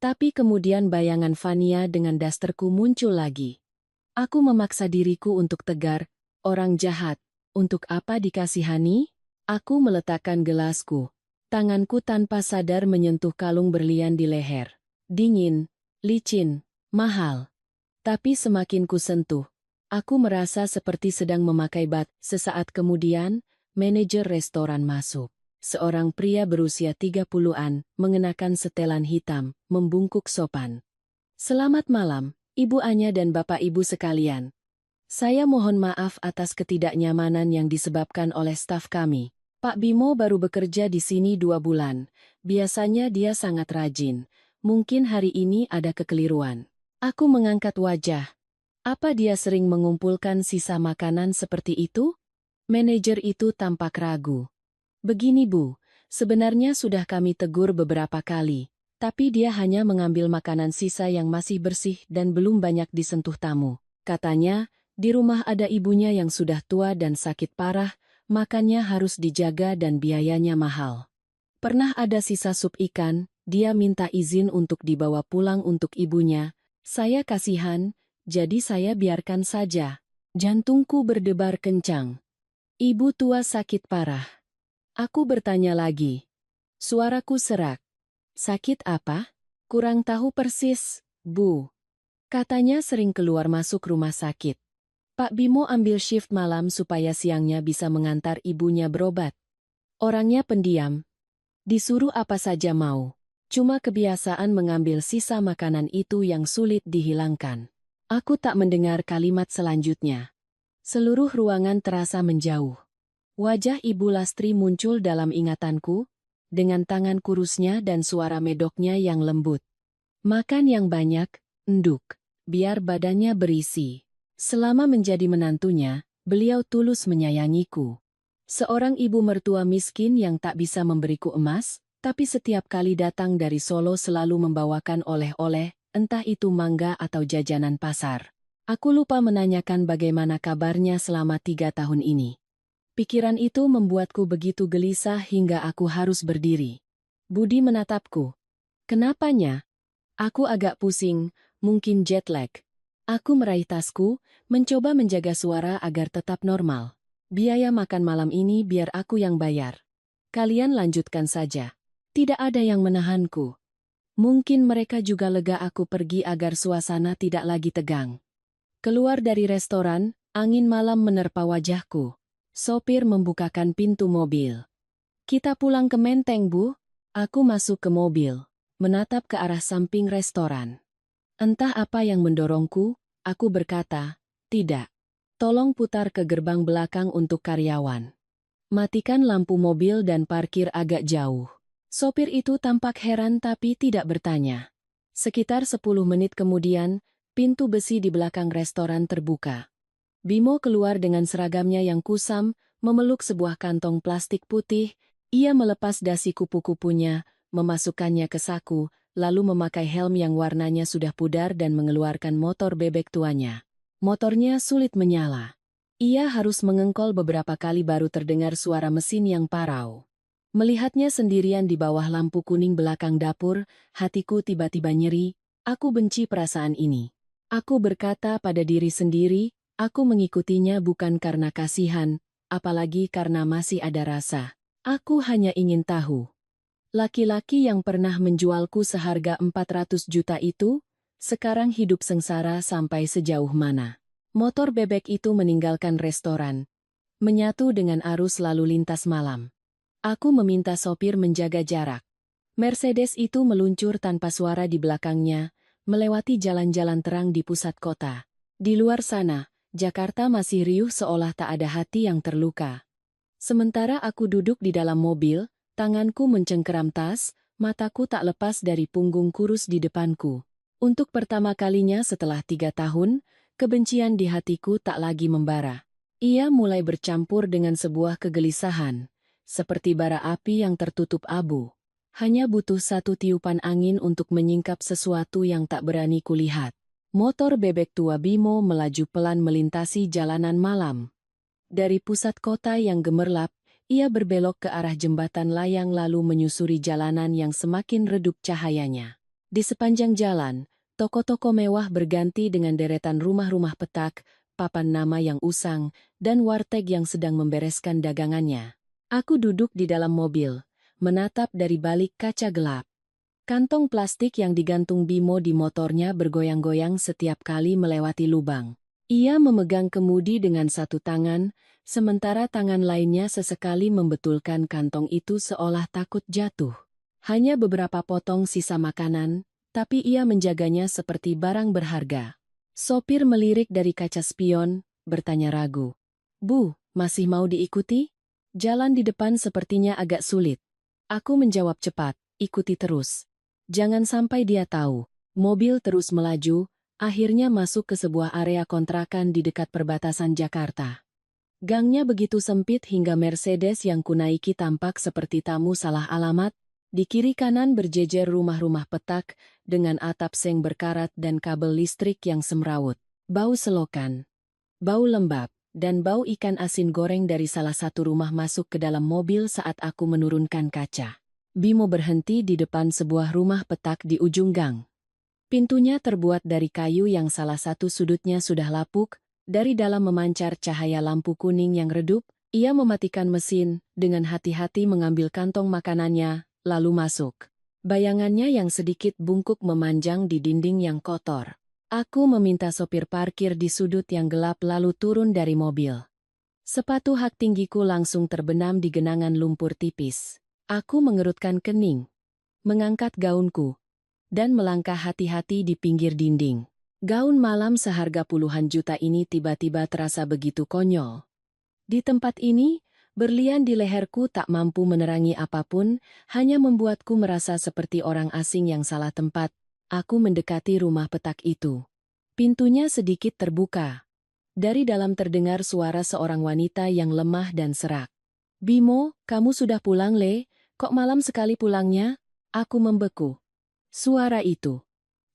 A: Tapi kemudian bayangan Fania dengan dasterku muncul lagi. Aku memaksa diriku untuk tegar, orang jahat, untuk apa dikasihani? Aku meletakkan gelasku. Tanganku tanpa sadar menyentuh kalung berlian di leher. Dingin, licin, mahal. Tapi semakin ku sentuh, aku merasa seperti sedang memakai bat. Sesaat kemudian, manajer restoran masuk. Seorang pria berusia 30-an, mengenakan setelan hitam, membungkuk sopan. Selamat malam, Ibu Anya dan Bapak Ibu sekalian. Saya mohon maaf atas ketidaknyamanan yang disebabkan oleh staf kami. Pak Bimo baru bekerja di sini 2 bulan. Biasanya dia sangat rajin. Mungkin hari ini ada kekeliruan. Aku mengangkat wajah. Apa dia sering mengumpulkan sisa makanan seperti itu? Manajer itu tampak ragu. Begini Bu, sebenarnya sudah kami tegur beberapa kali, tapi dia hanya mengambil makanan sisa yang masih bersih dan belum banyak disentuh tamu. Katanya, di rumah ada ibunya yang sudah tua dan sakit parah, makannya harus dijaga dan biayanya mahal. Pernah ada sisa sup ikan, dia minta izin untuk dibawa pulang untuk ibunya. Saya kasihan, jadi saya biarkan saja. Jantungku berdebar kencang. Ibu tua sakit parah. Aku bertanya lagi. Suaraku serak. Sakit apa? Kurang tahu persis, Bu. Katanya sering keluar masuk rumah sakit. Pak Bimo ambil shift malam supaya siangnya bisa mengantar ibunya berobat. Orangnya pendiam. Disuruh apa saja mau. Cuma kebiasaan mengambil sisa makanan itu yang sulit dihilangkan. Aku tak mendengar kalimat selanjutnya. Seluruh ruangan terasa menjauh. Wajah Ibu Lastri muncul dalam ingatanku, dengan tangan kurusnya dan suara medoknya yang lembut. Makan yang banyak, enduk, biar badannya berisi. Selama menjadi menantunya, beliau tulus menyayangiku. Seorang ibu mertua miskin yang tak bisa memberiku emas, tapi setiap kali datang dari Solo selalu membawakan oleh-oleh, entah itu mangga atau jajanan pasar. Aku lupa menanyakan bagaimana kabarnya selama 3 tahun ini. Pikiran itu membuatku begitu gelisah hingga aku harus berdiri. Budi menatapku. Kenapanya? Aku agak pusing, mungkin jet lag. Aku meraih tasku, mencoba menjaga suara agar tetap normal. Biaya makan malam ini biar aku yang bayar. Kalian lanjutkan saja. Tidak ada yang menahanku. Mungkin mereka juga lega aku pergi agar suasana tidak lagi tegang. Keluar dari restoran, angin malam menerpa wajahku. Sopir membukakan pintu mobil. Kita pulang ke Menteng, Bu. Aku masuk ke mobil, menatap ke arah samping restoran. Entah apa yang mendorongku, aku berkata, tidak. Tolong putar ke gerbang belakang untuk karyawan. Matikan lampu mobil dan parkir agak jauh. Sopir itu tampak heran tapi tidak bertanya. Sekitar 10 menit kemudian, pintu besi di belakang restoran terbuka. Bimo keluar dengan seragamnya yang kusam, memeluk sebuah kantong plastik putih. Ia melepas dasi kupu-kupunya, memasukkannya ke saku, lalu memakai helm yang warnanya sudah pudar dan mengeluarkan motor bebek tuanya. Motornya sulit menyala. Ia harus mengengkol beberapa kali baru terdengar suara mesin yang parau. Melihatnya sendirian di bawah lampu kuning belakang dapur, hatiku tiba-tiba nyeri. Aku benci perasaan ini. Aku berkata pada diri sendiri, aku mengikutinya bukan karena kasihan, apalagi karena masih ada rasa. Aku hanya ingin tahu. Laki-laki yang pernah menjualku seharga 400 juta itu, sekarang hidup sengsara sampai sejauh mana. Motor bebek itu meninggalkan restoran, menyatu dengan arus lalu lintas malam. Aku meminta sopir menjaga jarak. Mercedes itu meluncur tanpa suara di belakangnya, melewati jalan-jalan terang di pusat kota. Di luar sana, Jakarta masih riuh seolah tak ada hati yang terluka. Sementara aku duduk di dalam mobil, tanganku mencengkeram tas, mataku tak lepas dari punggung kurus di depanku. Untuk pertama kalinya setelah 3 tahun, kebencian di hatiku tak lagi membara. Ia mulai bercampur dengan sebuah kegelisahan, seperti bara api yang tertutup abu. Hanya butuh satu tiupan angin untuk menyingkap sesuatu yang tak berani kulihat. Motor bebek tua Bimo melaju pelan melintasi jalanan malam. Dari pusat kota yang gemerlap, ia berbelok ke arah jembatan layang lalu menyusuri jalanan yang semakin redup cahayanya. Di sepanjang jalan, toko-toko mewah berganti dengan deretan rumah-rumah petak, papan nama yang usang, dan warteg yang sedang membereskan dagangannya. Aku duduk di dalam mobil, menatap dari balik kaca gelap. Kantong plastik yang digantung Bimo di motornya bergoyang-goyang setiap kali melewati lubang. Ia memegang kemudi dengan satu tangan, sementara tangan lainnya sesekali membetulkan kantong itu seolah takut jatuh. Hanya beberapa potong sisa makanan, tapi ia menjaganya seperti barang berharga. Sopir melirik dari kaca spion, bertanya ragu. Bu, masih mau diikuti? Jalan di depan sepertinya agak sulit. Aku menjawab cepat, ikuti terus. Jangan sampai dia tahu. Mobil terus melaju, akhirnya masuk ke sebuah area kontrakan di dekat perbatasan Jakarta. Gangnya begitu sempit hingga Mercedes yang kunaiki tampak seperti tamu salah alamat. Di kiri kanan berjejer rumah-rumah petak dengan atap seng berkarat dan kabel listrik yang semrawut. Bau selokan, bau lembab, dan bau ikan asin goreng dari salah satu rumah masuk ke dalam mobil saat aku menurunkan kaca. Bimo berhenti di depan sebuah rumah petak di ujung gang. Pintunya terbuat dari kayu yang salah satu sudutnya sudah lapuk, dari dalam memancar cahaya lampu kuning yang redup. Ia mematikan mesin, dengan hati-hati mengambil kantong makanannya, lalu masuk. Bayangannya yang sedikit bungkuk memanjang di dinding yang kotor. Aku meminta sopir parkir di sudut yang gelap lalu turun dari mobil. Sepatu hak tinggiku langsung terbenam di genangan lumpur tipis. Aku mengerutkan kening, mengangkat gaunku, dan melangkah hati-hati di pinggir dinding. Gaun malam seharga puluhan juta ini tiba-tiba terasa begitu konyol. Di tempat ini, berlian di leherku tak mampu menerangi apapun, hanya membuatku merasa seperti orang asing yang salah tempat. Aku mendekati rumah petak itu. Pintunya sedikit terbuka. Dari dalam terdengar suara seorang wanita yang lemah dan serak. Bimo, kamu sudah pulang, Le? Kok malam sekali pulangnya? Aku membeku. Suara itu.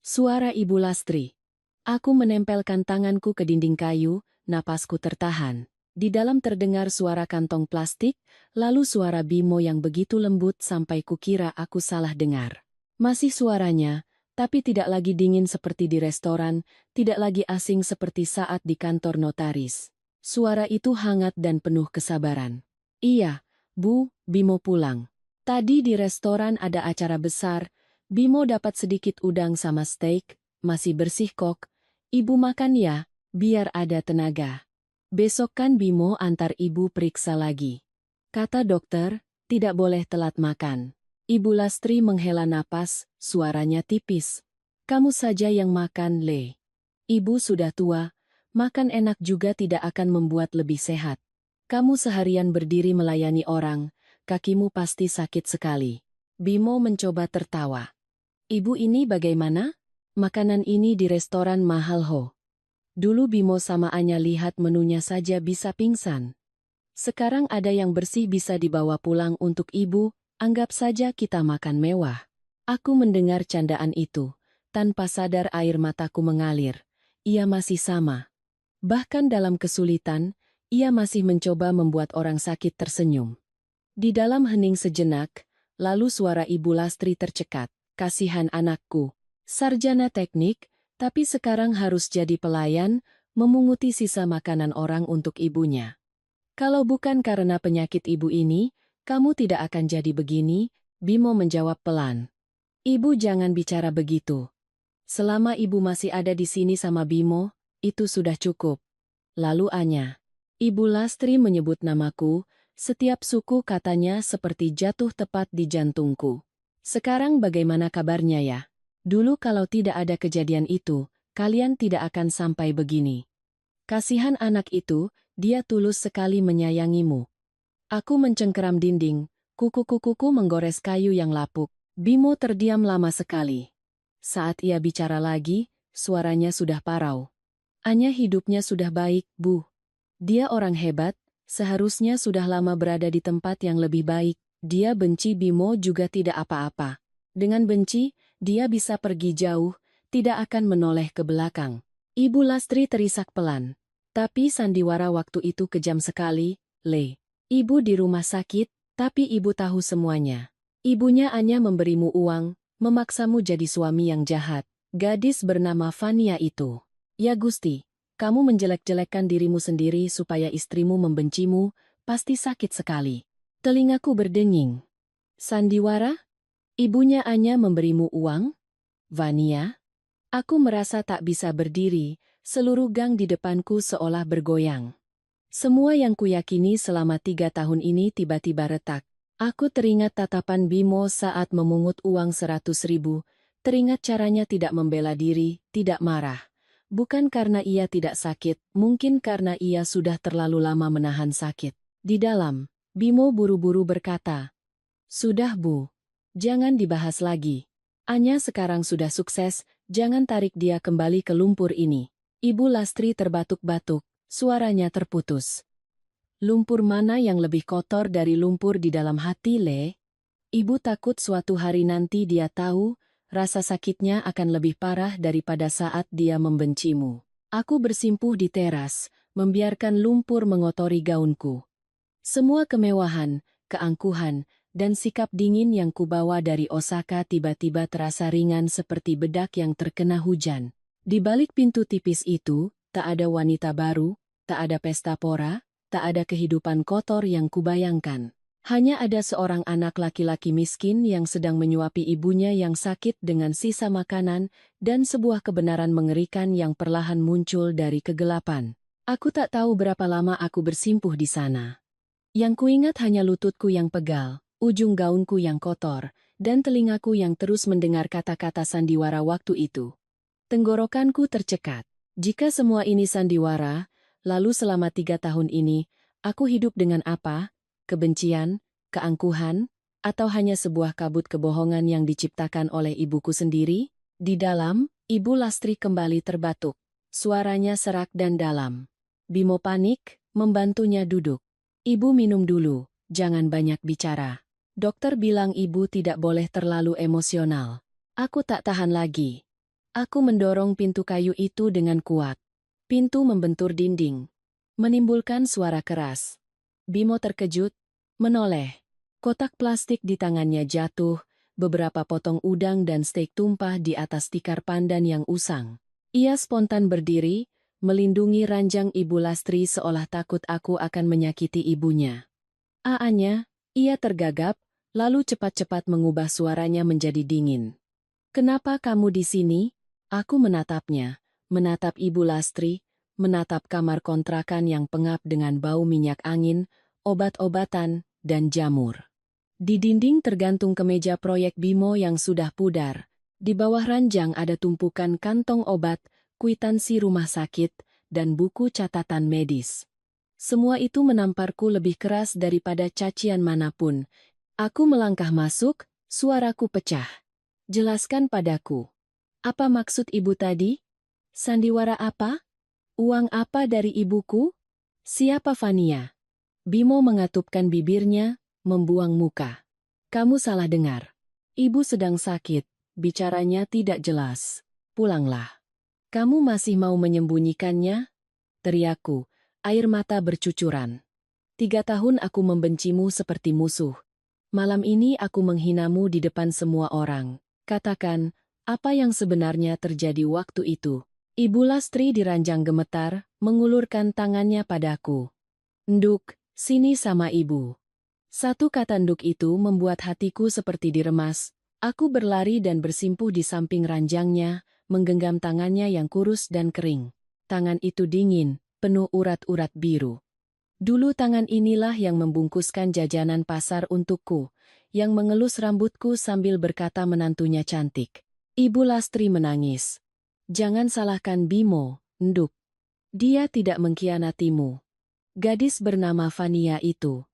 A: Suara Ibu Lastri. Aku menempelkan tanganku ke dinding kayu, napasku tertahan. Di dalam terdengar suara kantong plastik, lalu suara Bimo yang begitu lembut sampai kukira aku salah dengar. Masih suaranya, Tapi tidak lagi dingin seperti di restoran, tidak lagi asing seperti saat di kantor notaris. Suara itu hangat dan penuh kesabaran. Iya, Bu, Bimo pulang. Tadi di restoran ada acara besar, Bimo dapat sedikit udang sama steak, masih bersih kok. Ibu makan ya, biar ada tenaga. Besok kan Bimo antar ibu periksa lagi. Kata dokter, tidak boleh telat makan. Ibu Lastri menghela napas, suaranya tipis. Kamu saja yang makan, Le. Ibu sudah tua, makan enak juga tidak akan membuat lebih sehat. Kamu seharian berdiri melayani orang, kakimu pasti sakit sekali. Bimo mencoba tertawa. Ibu ini bagaimana? Makanan ini di restoran mahal ho. Dulu Bimo sama Anya lihat menunya saja bisa pingsan. Sekarang ada yang bersih bisa dibawa pulang untuk ibu, anggap saja kita makan mewah. Aku mendengar candaan itu, tanpa sadar air mataku mengalir. Ia masih sama. Bahkan dalam kesulitan, ia masih mencoba membuat orang sakit tersenyum. Di dalam hening sejenak, lalu suara Ibu Lastri tercekat. Kasihan anakku. Sarjana teknik, tapi sekarang harus jadi pelayan, memunguti sisa makanan orang untuk ibunya. Kalau bukan karena penyakit ibu ini, kamu tidak akan jadi begini, Bimo menjawab pelan. Ibu jangan bicara begitu. Selama ibu masih ada di sini sama Bimo, itu sudah cukup. Lalu Anya. Ibu Lastri menyebut namaku, setiap suku katanya seperti jatuh tepat di jantungku. Sekarang bagaimana kabarnya ya? Dulu kalau tidak ada kejadian itu, kalian tidak akan sampai begini. Kasihan anak itu, dia tulus sekali menyayangimu. Aku mencengkeram dinding, kuku-kukuku menggores kayu yang lapuk. Bimo terdiam lama sekali. Saat ia bicara lagi, suaranya sudah parau. Anya hidupnya sudah baik, Bu. Dia orang hebat, seharusnya sudah lama berada di tempat yang lebih baik. Dia benci Bimo juga tidak apa-apa. Dengan benci, dia bisa pergi jauh, tidak akan menoleh ke belakang. Ibu Lastri terisak pelan. Tapi sandiwara waktu itu kejam sekali, Le. Ibu di rumah sakit, tapi ibu tahu semuanya. Ibunya Anya memberimu uang, memaksamu jadi suami yang jahat. Gadis bernama Fania itu. Ya Gusti, kamu menjelek-jelekkan dirimu sendiri supaya istrimu membencimu, pasti sakit sekali. Telingaku berdenging. Sandiwara? Ibunya Anya memberimu uang? Vania? Aku merasa tak bisa berdiri, seluruh gang di depanku seolah bergoyang. Semua yang kuyakini selama 3 tahun ini tiba-tiba retak. Aku teringat tatapan Bimo saat memungut uang 100.000, teringat caranya tidak membela diri, tidak marah. Bukan karena ia tidak sakit, mungkin karena ia sudah terlalu lama menahan sakit. Di dalam, Bimo buru-buru berkata, "Sudah Bu, jangan dibahas lagi. Anya sekarang sudah sukses, jangan tarik dia kembali ke lumpur ini." Ibu Lastri terbatuk-batuk, suaranya terputus. Lumpur mana yang lebih kotor dari lumpur di dalam hati, Le? Ibu takut suatu hari nanti dia tahu, rasa sakitnya akan lebih parah daripada saat dia membencimu. Aku bersimpuh di teras, membiarkan lumpur mengotori gaunku. Semua kemewahan, keangkuhan, dan sikap dingin yang kubawa dari Osaka tiba-tiba terasa ringan seperti bedak yang terkena hujan. Di balik pintu tipis itu, tak ada wanita baru, tak ada pesta pora, tak ada kehidupan kotor yang kubayangkan. Hanya ada seorang anak laki-laki miskin yang sedang menyuapi ibunya yang sakit dengan sisa makanan dan sebuah kebenaran mengerikan yang perlahan muncul dari kegelapan. Aku tak tahu berapa lama aku bersimpuh di sana. Yang kuingat hanya lututku yang pegal, ujung gaunku yang kotor, dan telingaku yang terus mendengar kata-kata sandiwara waktu itu. Tenggorokanku tercekat. Jika semua ini sandiwara, lalu selama 3 tahun ini, aku hidup dengan apa? Kebencian, keangkuhan, atau hanya sebuah kabut kebohongan yang diciptakan oleh ibuku sendiri? Di dalam, Ibu Lastri kembali terbatuk. Suaranya serak dan dalam. Bimo panik, membantunya duduk. Ibu minum dulu, jangan banyak bicara. Dokter bilang ibu tidak boleh terlalu emosional. Aku tak tahan lagi. Aku mendorong pintu kayu itu dengan kuat. Pintu membentur dinding, menimbulkan suara keras. Bimo terkejut, menoleh. Kotak plastik di tangannya jatuh, beberapa potong udang dan steak tumpah di atas tikar pandan yang usang. Ia spontan berdiri, melindungi ranjang Ibu Lastri seolah takut aku akan menyakiti ibunya. Aanya, ia tergagap, lalu cepat-cepat mengubah suaranya menjadi dingin. Kenapa kamu di sini? Aku menatapnya, menatap Ibu Lastri, menatap kamar kontrakan yang pengap dengan bau minyak angin, obat-obatan, dan jamur. Di dinding tergantung kemeja proyek Bimo yang sudah pudar. Di bawah ranjang ada tumpukan kantong obat, kwitansi rumah sakit, dan buku catatan medis. Semua itu menamparku lebih keras daripada cacian manapun. Aku melangkah masuk, suaraku pecah. Jelaskan padaku. Apa maksud ibu tadi? Sandiwara apa? Uang apa dari ibuku? Siapa Fania? Bimo mengatupkan bibirnya, membuang muka. Kamu salah dengar. Ibu sedang sakit, bicaranya tidak jelas. Pulanglah. Kamu masih mau menyembunyikannya? Teriakku, air mata bercucuran. 3 tahun aku membencimu seperti musuh. Malam ini aku menghinamu di depan semua orang. Katakan, apa yang sebenarnya terjadi waktu itu? Ibu Lastri diranjang gemetar, mengulurkan tangannya padaku. Nduk, sini sama ibu. Satu kata nduk itu membuat hatiku seperti diremas. Aku berlari dan bersimpuh di samping ranjangnya, menggenggam tangannya yang kurus dan kering. Tangan itu dingin, penuh urat-urat biru. Dulu tangan inilah yang membungkuskan jajanan pasar untukku, yang mengelus rambutku sambil berkata menantunya cantik. Ibu Lastri menangis. Jangan salahkan Bimo, nduk. Dia tidak mengkhianatimu. Gadis bernama Fania itu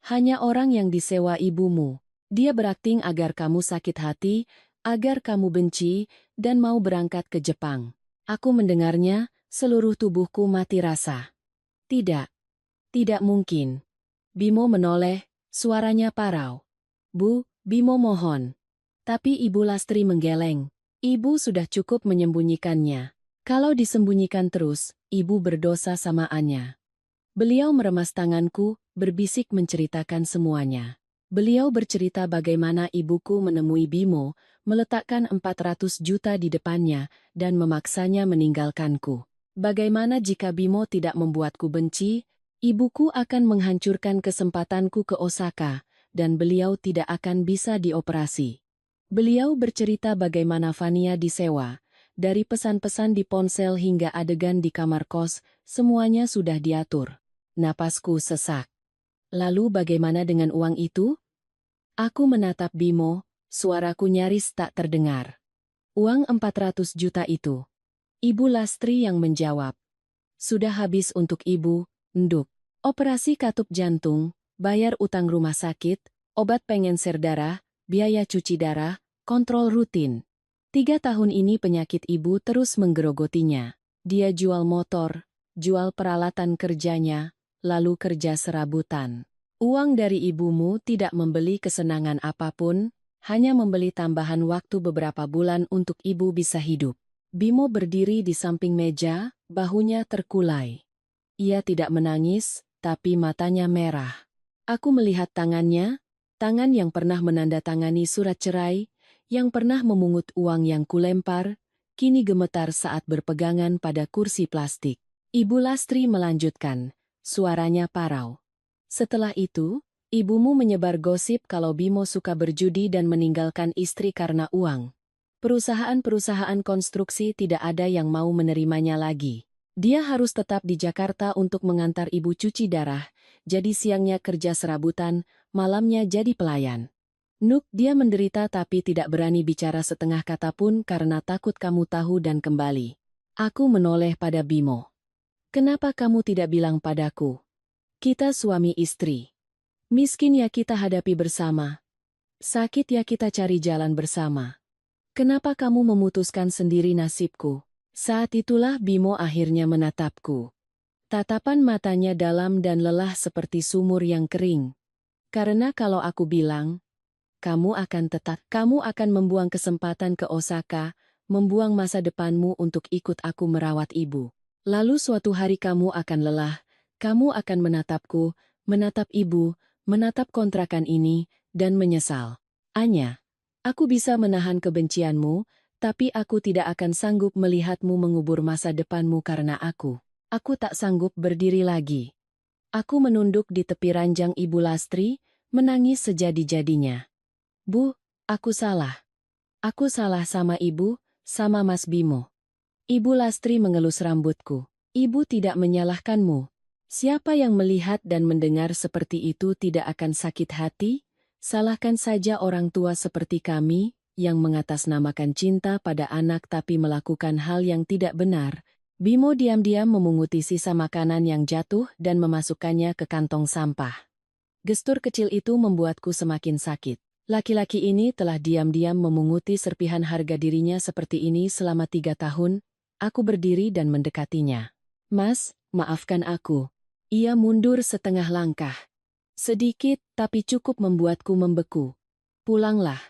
A: hanya orang yang disewa ibumu. Dia berakting agar kamu sakit hati, agar kamu benci, dan mau berangkat ke Jepang. Aku mendengarnya, seluruh tubuhku mati rasa. Tidak. Tidak mungkin. Bimo menoleh, suaranya parau. Bu, Bimo mohon. Tapi Ibu Lastri menggeleng. Ibu sudah cukup menyembunyikannya. Kalau disembunyikan terus, ibu berdosa sama Anya. Beliau meremas tanganku, berbisik menceritakan semuanya. Beliau bercerita bagaimana ibuku menemui Bimo, meletakkan 400 juta di depannya, dan memaksanya meninggalkanku. Bagaimana jika Bimo tidak membuatku benci, ibuku akan menghancurkan kesempatanku ke Osaka, dan beliau tidak akan bisa dioperasi. Beliau bercerita bagaimana Fania disewa, dari pesan-pesan di ponsel hingga adegan di kamar kos, semuanya sudah diatur. Napasku sesak. Lalu bagaimana dengan uang itu? Aku menatap Bimo, suaraku nyaris tak terdengar. Uang 400 juta itu. Ibu Lastri yang menjawab. Sudah habis untuk ibu, nduk. Operasi katup jantung, bayar utang rumah sakit, obat pengencer darah, biaya cuci darah, kontrol rutin. 3 tahun ini penyakit ibu terus menggerogotinya. Dia jual motor, jual peralatan kerjanya, lalu kerja serabutan. Uang dari ibumu tidak membeli kesenangan apapun, hanya membeli tambahan waktu beberapa bulan untuk ibu bisa hidup. Bimo berdiri di samping meja, bahunya terkulai. Ia tidak menangis, tapi matanya merah. Aku melihat tangannya, tangan yang pernah menandatangani surat cerai, yang pernah memungut uang yang kulempar, kini gemetar saat berpegangan pada kursi plastik. Ibu Lastri melanjutkan, suaranya parau. Setelah itu, ibumu menyebar gosip kalau Bimo suka berjudi dan meninggalkan istri karena uang. Perusahaan-perusahaan konstruksi tidak ada yang mau menerimanya lagi. Dia harus tetap di Jakarta untuk mengantar ibu cuci darah, jadi siangnya kerja serabutan, malamnya jadi pelayan. Nuk, dia menderita tapi tidak berani bicara setengah kata pun karena takut kamu tahu dan kembali. Aku menoleh pada Bimo. Kenapa kamu tidak bilang padaku? Kita suami istri. Miskin ya kita hadapi bersama. Sakit ya kita cari jalan bersama. Kenapa kamu memutuskan sendiri nasibku? Saat itulah Bimo akhirnya menatapku. Tatapan matanya dalam dan lelah seperti sumur yang kering. Karena kalau aku bilang, kamu akan membuang kesempatan ke Osaka, membuang masa depanmu untuk ikut aku merawat ibu. Lalu suatu hari kamu akan lelah, kamu akan menatapku, menatap ibu, menatap kontrakan ini, dan menyesal. Anya, Aku bisa menahan kebencianmu, tapi aku tidak akan sanggup melihatmu mengubur masa depanmu karena aku. Aku tak sanggup berdiri lagi. Aku menunduk di tepi ranjang Ibu Lastri, menangis sejadi-jadinya. Bu, aku salah. Aku salah sama Ibu, sama Mas Bimo. Ibu Lastri mengelus rambutku. Ibu tidak menyalahkanmu. Siapa yang melihat dan mendengar seperti itu tidak akan sakit hati? Salahkan saja orang tua seperti kami, yang mengatasnamakan cinta pada anak tapi melakukan hal yang tidak benar. Bimo diam-diam memunguti sisa makanan yang jatuh dan memasukkannya ke kantong sampah. Gestur kecil itu membuatku semakin sakit. Laki-laki ini telah diam-diam memunguti serpihan harga dirinya seperti ini selama 3 tahun. Aku berdiri dan mendekatinya. Mas, maafkan aku. Ia mundur setengah langkah. Sedikit, tapi cukup membuatku membeku. Pulanglah,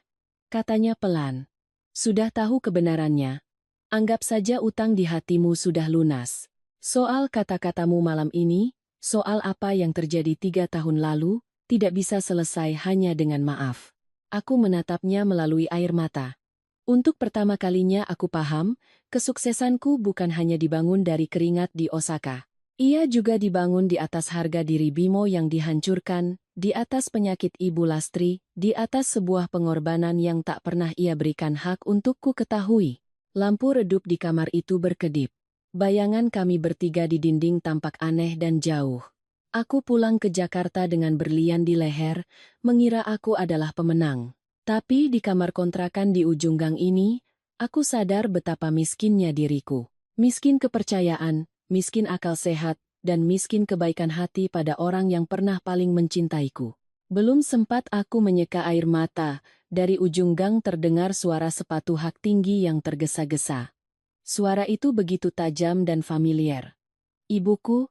A: katanya pelan. Sudah tahu kebenarannya. Anggap saja utang di hatimu sudah lunas. Soal kata-katamu malam ini, soal apa yang terjadi 3 tahun lalu, tidak bisa selesai hanya dengan maaf. Aku menatapnya melalui air mata. Untuk pertama kalinya aku paham, kesuksesanku bukan hanya dibangun dari keringat di Osaka. Ia juga dibangun di atas harga diri Bimo yang dihancurkan, di atas penyakit Ibu Lastri, di atas sebuah pengorbanan yang tak pernah ia berikan hak untukku ketahui. Lampu redup di kamar itu berkedip. Bayangan kami bertiga di dinding tampak aneh dan jauh. Aku pulang ke Jakarta dengan berlian di leher, mengira aku adalah pemenang. Tapi di kamar kontrakan di ujung gang ini, aku sadar betapa miskinnya diriku. Miskin kepercayaan, miskin akal sehat, dan miskin kebaikan hati pada orang yang pernah paling mencintaiku. Belum sempat aku menyeka air mata, dari ujung gang terdengar suara sepatu hak tinggi yang tergesa-gesa. Suara itu begitu tajam dan familiar. Ibuku,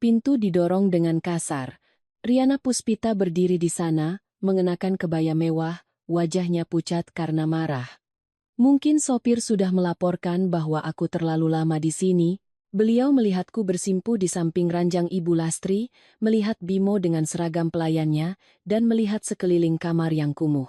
A: pintu didorong dengan kasar. Riana Puspita berdiri di sana, mengenakan kebaya mewah, wajahnya pucat karena marah. Mungkin sopir sudah melaporkan bahwa aku terlalu lama di sini. Beliau melihatku bersimpuh di samping ranjang Ibu Lastri, melihat Bimo dengan seragam pelayannya, dan melihat sekeliling kamar yang kumuh.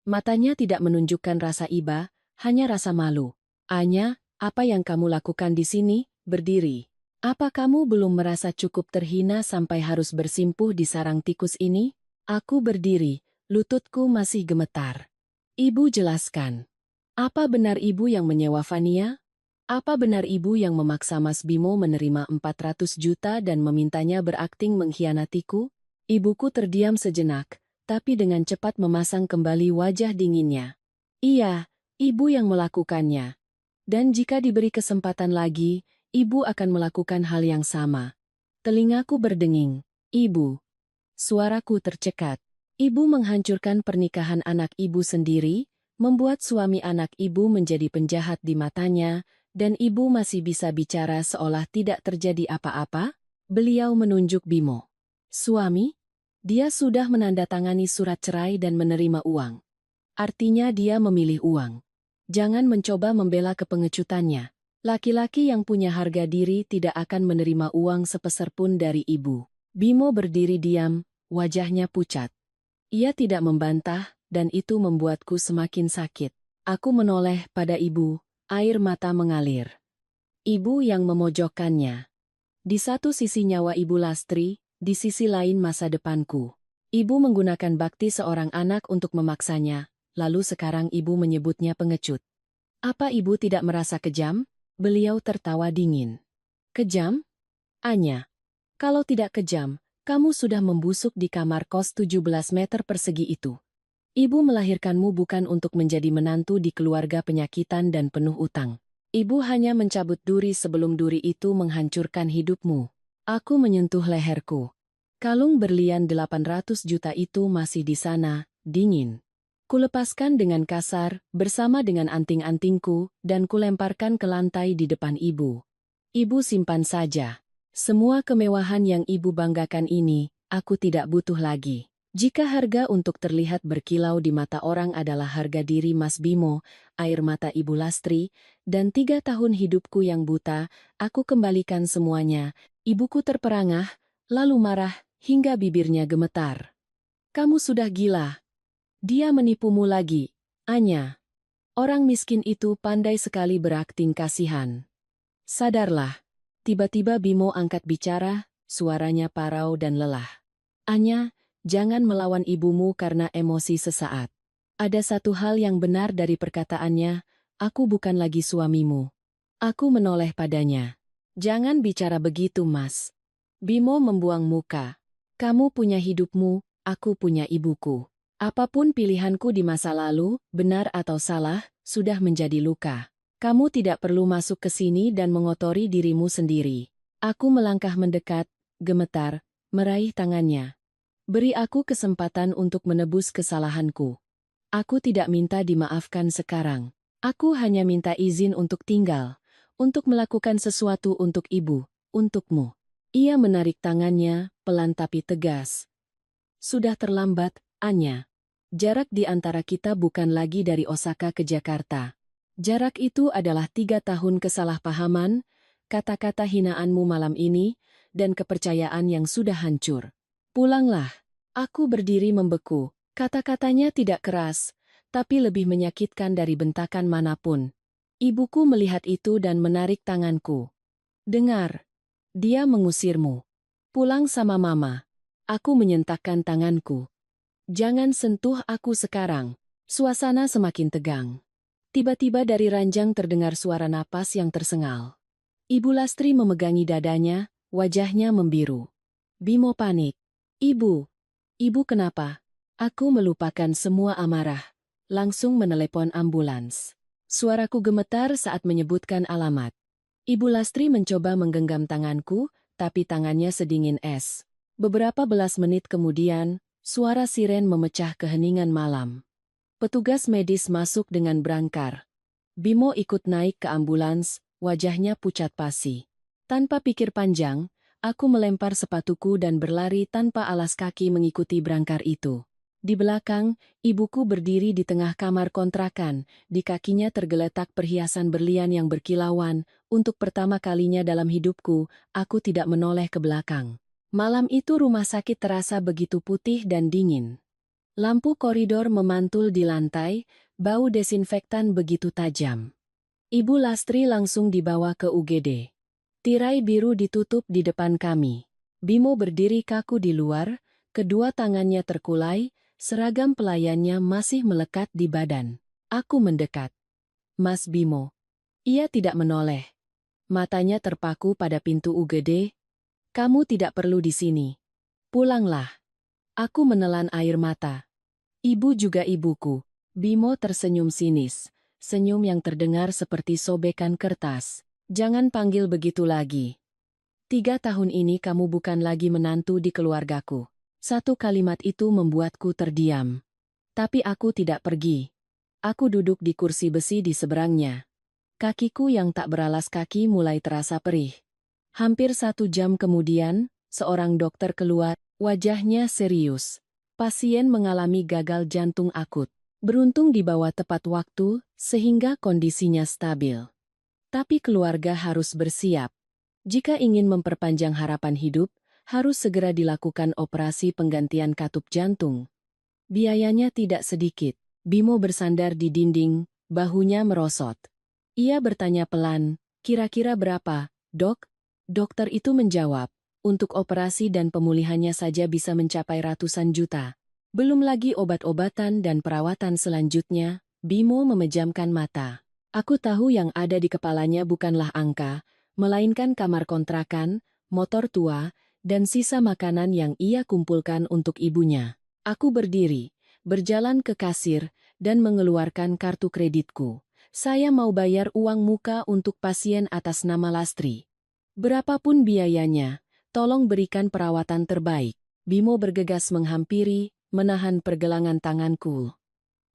A: Matanya tidak menunjukkan rasa iba, hanya rasa malu. Anya, apa yang kamu lakukan di sini? Berdiri. Apa kamu belum merasa cukup terhina sampai harus bersimpuh di sarang tikus ini? Aku berdiri, lututku masih gemetar. Ibu jelaskan. Apa benar ibu yang menyewa Fania? Apa benar ibu yang memaksa Mas Bimo menerima 400 juta dan memintanya berakting mengkhianatiku? Ibuku terdiam sejenak, tapi dengan cepat memasang kembali wajah dinginnya. Iya, ibu yang melakukannya. Dan jika diberi kesempatan lagi, ibu akan melakukan hal yang sama. Telingaku berdenging. Ibu. Suaraku tercekat. Ibu menghancurkan pernikahan anak ibu sendiri, membuat suami anak ibu menjadi penjahat di matanya, dan ibu masih bisa bicara seolah tidak terjadi apa-apa? Beliau menunjuk Bimo. Suami? Dia sudah menandatangani surat cerai dan menerima uang. Artinya dia memilih uang. Jangan mencoba membela kepengecutannya. Laki-laki yang punya harga diri tidak akan menerima uang sepeser pun dari ibu. Bimo berdiri diam, wajahnya pucat. Ia tidak membantah, dan itu membuatku semakin sakit. Aku menoleh pada ibu, air mata mengalir. Ibu yang memojokkannya. Di satu sisi nyawa Ibu Lastri, di sisi lain masa depanku. Ibu menggunakan bakti seorang anak untuk memaksanya, lalu sekarang ibu menyebutnya pengecut. Apa ibu tidak merasa kejam? Beliau tertawa dingin. Kejam? Anya. Kalau tidak kejam, kamu sudah membusuk di kamar kos 17 meter persegi itu. Ibu melahirkanmu bukan untuk menjadi menantu di keluarga penyakitan dan penuh utang. Ibu hanya mencabut duri sebelum duri itu menghancurkan hidupmu. Aku menyentuh leherku. Kalung berlian 800 juta itu masih di sana, dingin. Kulepaskan dengan kasar, bersama dengan anting-antingku, dan kulemparkan ke lantai di depan ibu. Ibu simpan saja. Semua kemewahan yang ibu banggakan ini, aku tidak butuh lagi. Jika harga untuk terlihat berkilau di mata orang adalah harga diri Mas Bimo, air mata Ibu Lastri, dan 3 tahun hidupku yang buta, aku kembalikan semuanya. Ibuku terperangah, lalu marah, hingga bibirnya gemetar. Kamu sudah gila. Dia menipumu lagi. Anya, orang miskin itu pandai sekali berakting kasihan. Sadarlah. Tiba-tiba Bimo angkat bicara, suaranya parau dan lelah. Anya, jangan melawan ibumu karena emosi sesaat. Ada satu hal yang benar dari perkataannya, aku bukan lagi suamimu. Aku menoleh padanya. Jangan bicara begitu, Mas. Bimo membuang muka. Kamu punya hidupmu, aku punya ibuku. Apapun pilihanku di masa lalu, benar atau salah, sudah menjadi luka. Kamu tidak perlu masuk ke sini dan mengotori dirimu sendiri. Aku melangkah mendekat, gemetar, meraih tangannya. Beri aku kesempatan untuk menebus kesalahanku. Aku tidak minta dimaafkan sekarang. Aku hanya minta izin untuk tinggal, untuk melakukan sesuatu untuk ibu, untukmu. Ia menarik tangannya, pelan tapi tegas. Sudah terlambat, Anya. Jarak di antara kita bukan lagi dari Osaka ke Jakarta. Jarak itu adalah 3 tahun kesalahpahaman, kata-kata hinaanmu malam ini, dan kepercayaan yang sudah hancur. Pulanglah. Aku berdiri membeku. Kata-katanya tidak keras, tapi lebih menyakitkan dari bentakan manapun. Ibuku melihat itu dan menarik tanganku. Dengar. Dia mengusirmu. Pulang sama mama. Aku menyentakkan tanganku. Jangan sentuh aku sekarang. Suasana semakin tegang. Tiba-tiba dari ranjang terdengar suara napas yang tersengal. Ibu Lastri memegangi dadanya, wajahnya membiru. Bimo panik. Ibu. Ibu kenapa? Aku melupakan semua amarah. Langsung menelepon ambulans. Suaraku gemetar saat menyebutkan alamat. Ibu Lastri mencoba menggenggam tanganku, tapi tangannya sedingin es. Beberapa belas menit kemudian, suara siren memecah keheningan malam. Petugas medis masuk dengan berangkar. Bimo ikut naik ke ambulans, wajahnya pucat pasi. Tanpa pikir panjang, aku melempar sepatuku dan berlari tanpa alas kaki mengikuti berangkar itu. Di belakang, ibuku berdiri di tengah kamar kontrakan, di kakinya tergeletak perhiasan berlian yang berkilauan. Untuk pertama kalinya dalam hidupku, aku tidak menoleh ke belakang. Malam itu rumah sakit terasa begitu putih dan dingin. Lampu koridor memantul di lantai, bau desinfektan begitu tajam. Ibu Lastri langsung dibawa ke UGD. Tirai biru ditutup di depan kami. Bimo berdiri kaku di luar, kedua tangannya terkulai, seragam pelayannya masih melekat di badan. Aku mendekat. Mas Bimo. Ia tidak menoleh. Matanya terpaku pada pintu UGD. Kamu tidak perlu di sini. Pulanglah. Aku menelan air mata. Ibu juga ibuku. Bimo tersenyum sinis. Senyum yang terdengar seperti sobekan kertas. Jangan panggil begitu lagi. 3 tahun ini kamu bukan lagi menantu di keluargaku. Satu kalimat itu membuatku terdiam. Tapi aku tidak pergi. Aku duduk di kursi besi di seberangnya. Kakiku yang tak beralas kaki mulai terasa perih. Hampir 1 jam kemudian, seorang dokter keluar, wajahnya serius. Pasien mengalami gagal jantung akut. Beruntung dibawa tepat waktu, sehingga kondisinya stabil. Tapi keluarga harus bersiap. Jika ingin memperpanjang harapan hidup, harus segera dilakukan operasi penggantian katup jantung. Biayanya tidak sedikit. Bimo bersandar di dinding, bahunya merosot. Ia bertanya pelan, kira-kira berapa, dok? Dokter itu menjawab, untuk operasi dan pemulihannya saja bisa mencapai ratusan juta. Belum lagi obat-obatan dan perawatan selanjutnya. Bimo memejamkan mata. Aku tahu yang ada di kepalanya bukanlah angka, melainkan kamar kontrakan, motor tua, dan sisa makanan yang ia kumpulkan untuk ibunya. Aku berdiri, berjalan ke kasir, dan mengeluarkan kartu kreditku. Saya mau bayar uang muka untuk pasien atas nama Lastri. Berapapun biayanya, tolong berikan perawatan terbaik. Bimo bergegas menghampiri, menahan pergelangan tanganku.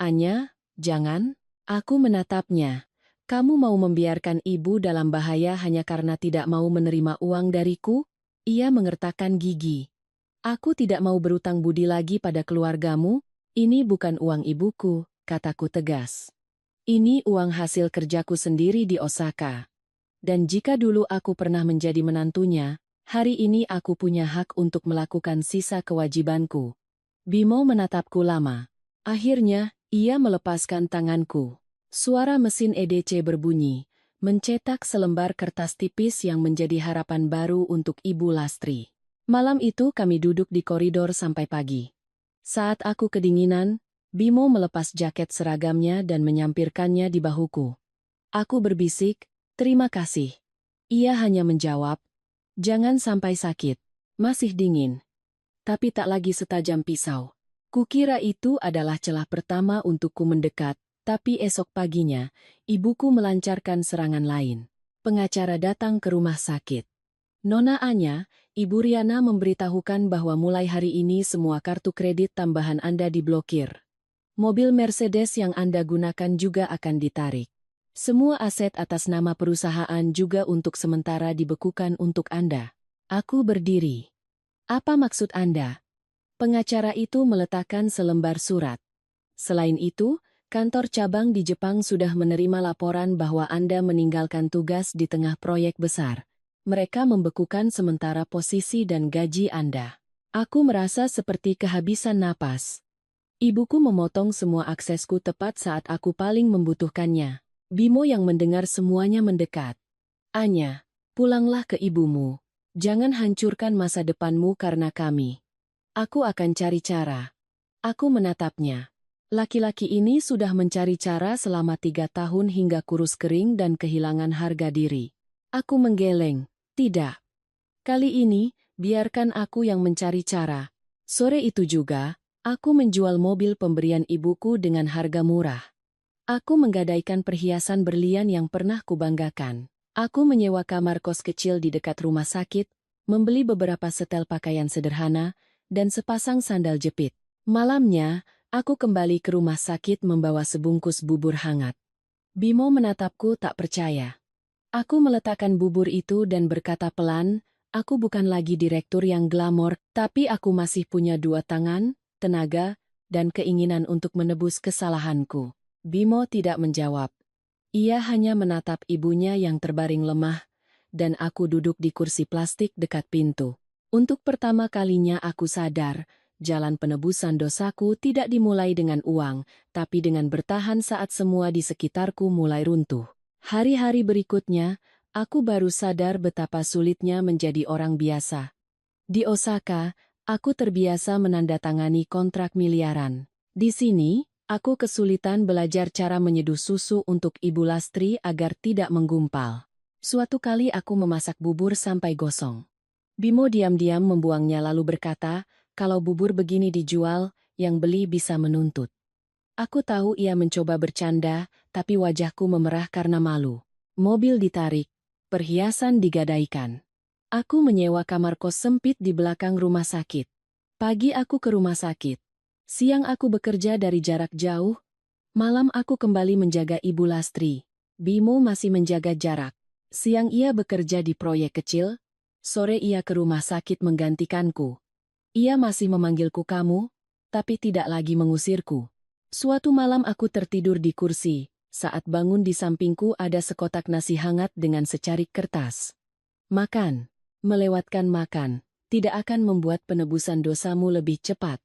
A: Anya, jangan. Aku menatapnya. Kamu mau membiarkan ibu dalam bahaya hanya karena tidak mau menerima uang dariku? Ia mengertakkan gigi. Aku tidak mau berutang budi lagi pada keluargamu. Ini bukan uang ibuku, kataku tegas. Ini uang hasil kerjaku sendiri di Osaka. Dan jika dulu aku pernah menjadi menantunya, hari ini aku punya hak untuk melakukan sisa kewajibanku. Bimo menatapku lama. Akhirnya, Ia melepaskan tanganku. Suara mesin EDC berbunyi, mencetak selembar kertas tipis yang menjadi harapan baru untuk Ibu Lastri. Malam itu kami duduk di koridor sampai pagi. Saat aku kedinginan, Bimo melepas jaket seragamnya dan menyampirkannya di bahuku. Aku berbisik, "Terima kasih." Ia hanya menjawab, "Jangan sampai sakit. Masih dingin." Tapi tak lagi setajam pisau. Kukira itu adalah celah pertama untukku mendekat, tapi esok paginya, ibuku melancarkan serangan lain. Pengacara datang ke rumah sakit. "Nona Anya, Ibu Riana memberitahukan bahwa mulai hari ini semua kartu kredit tambahan Anda diblokir. Mobil Mercedes yang Anda gunakan juga akan ditarik. Semua aset atas nama perusahaan juga untuk sementara dibekukan untuk Anda." Aku berdiri. "Apa maksud Anda?" Pengacara itu meletakkan selembar surat. "Selain itu, kantor cabang di Jepang sudah menerima laporan bahwa Anda meninggalkan tugas di tengah proyek besar. Mereka membekukan sementara posisi dan gaji Anda." Aku merasa seperti kehabisan napas. Ibuku memotong semua aksesku tepat saat aku paling membutuhkannya. Bimo yang mendengar semuanya mendekat. "Anya, pulanglah ke ibumu. Jangan hancurkan masa depanmu karena kami. Aku akan cari cara." Aku menatapnya. Laki-laki ini sudah mencari cara selama 3 tahun hingga kurus kering dan kehilangan harga diri. Aku menggeleng. "Tidak. Kali ini, biarkan aku yang mencari cara." Sore itu juga, aku menjual mobil pemberian ibuku dengan harga murah. Aku menggadaikan perhiasan berlian yang pernah kubanggakan. Aku menyewa kamar kos kecil di dekat rumah sakit, membeli beberapa setel pakaian sederhana, dan sepasang sandal jepit. Malamnya, aku kembali ke rumah sakit membawa sebungkus bubur hangat. Bimo menatapku tak percaya. Aku meletakkan bubur itu dan berkata pelan, "Aku bukan lagi direktur yang glamor, tapi aku masih punya 2 tangan, tenaga, dan keinginan untuk menebus kesalahanku." Bimo tidak menjawab. Ia hanya menatap ibunya yang terbaring lemah, dan aku duduk di kursi plastik dekat pintu. Untuk pertama kalinya aku sadar, jalan penebusan dosaku tidak dimulai dengan uang, tapi dengan bertahan saat semua di sekitarku mulai runtuh. Hari-hari berikutnya, aku baru sadar betapa sulitnya menjadi orang biasa. Di Osaka, aku terbiasa menandatangani kontrak miliaran. Di sini, aku kesulitan belajar cara menyeduh susu untuk Ibu Lastri agar tidak menggumpal. Suatu kali aku memasak bubur sampai gosong. Bimo diam-diam membuangnya lalu berkata, "Kalau bubur begini dijual, yang beli bisa menuntut." Aku tahu ia mencoba bercanda, tapi wajahku memerah karena malu. Mobil ditarik, perhiasan digadaikan. Aku menyewa kamar kos sempit di belakang rumah sakit. Pagi aku ke rumah sakit. Siang aku bekerja dari jarak jauh. Malam aku kembali menjaga Ibu Lastri. Bimo masih menjaga jarak. Siang ia bekerja di proyek kecil. Sore ia ke rumah sakit menggantikanku. Ia masih memanggilku kamu, tapi tidak lagi mengusirku. Suatu malam aku tertidur di kursi. Saat bangun di sampingku ada sekotak nasi hangat dengan secarik kertas. "Makan. Melewatkan makan tidak akan membuat penebusan dosamu lebih cepat."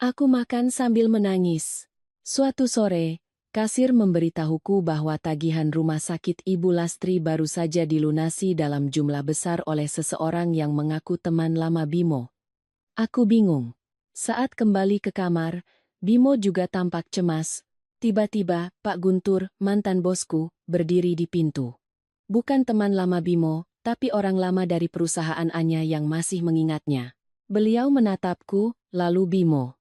A: Aku makan sambil menangis. Suatu sore, kasir memberitahuku bahwa tagihan rumah sakit Ibu Lastri baru saja dilunasi dalam jumlah besar oleh seseorang yang mengaku teman lama Bimo. Aku bingung. Saat kembali ke kamar, Bimo juga tampak cemas. Tiba-tiba, Pak Guntur, mantan bosku, berdiri di pintu. Bukan teman lama Bimo, tapi orang lama dari perusahaan Anya yang masih mengingatnya. Beliau menatapku, lalu Bimo.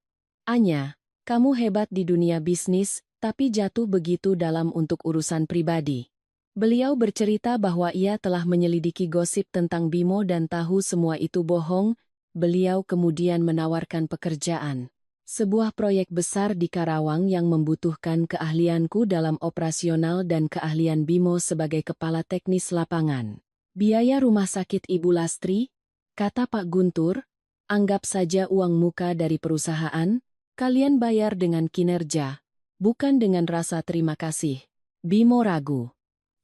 A: "Anya, kamu hebat di dunia bisnis, tapi jatuh begitu dalam untuk urusan pribadi." Beliau bercerita bahwa ia telah menyelidiki gosip tentang Bimo dan tahu semua itu bohong. Beliau kemudian menawarkan pekerjaan. Sebuah proyek besar di Karawang yang membutuhkan keahlianku dalam operasional dan keahlian Bimo sebagai kepala teknis lapangan. "Biaya rumah sakit Ibu Lastri?" kata Pak Guntur. "Anggap saja uang muka dari perusahaan. Kalian bayar dengan kinerja, bukan dengan rasa terima kasih." Bimo ragu.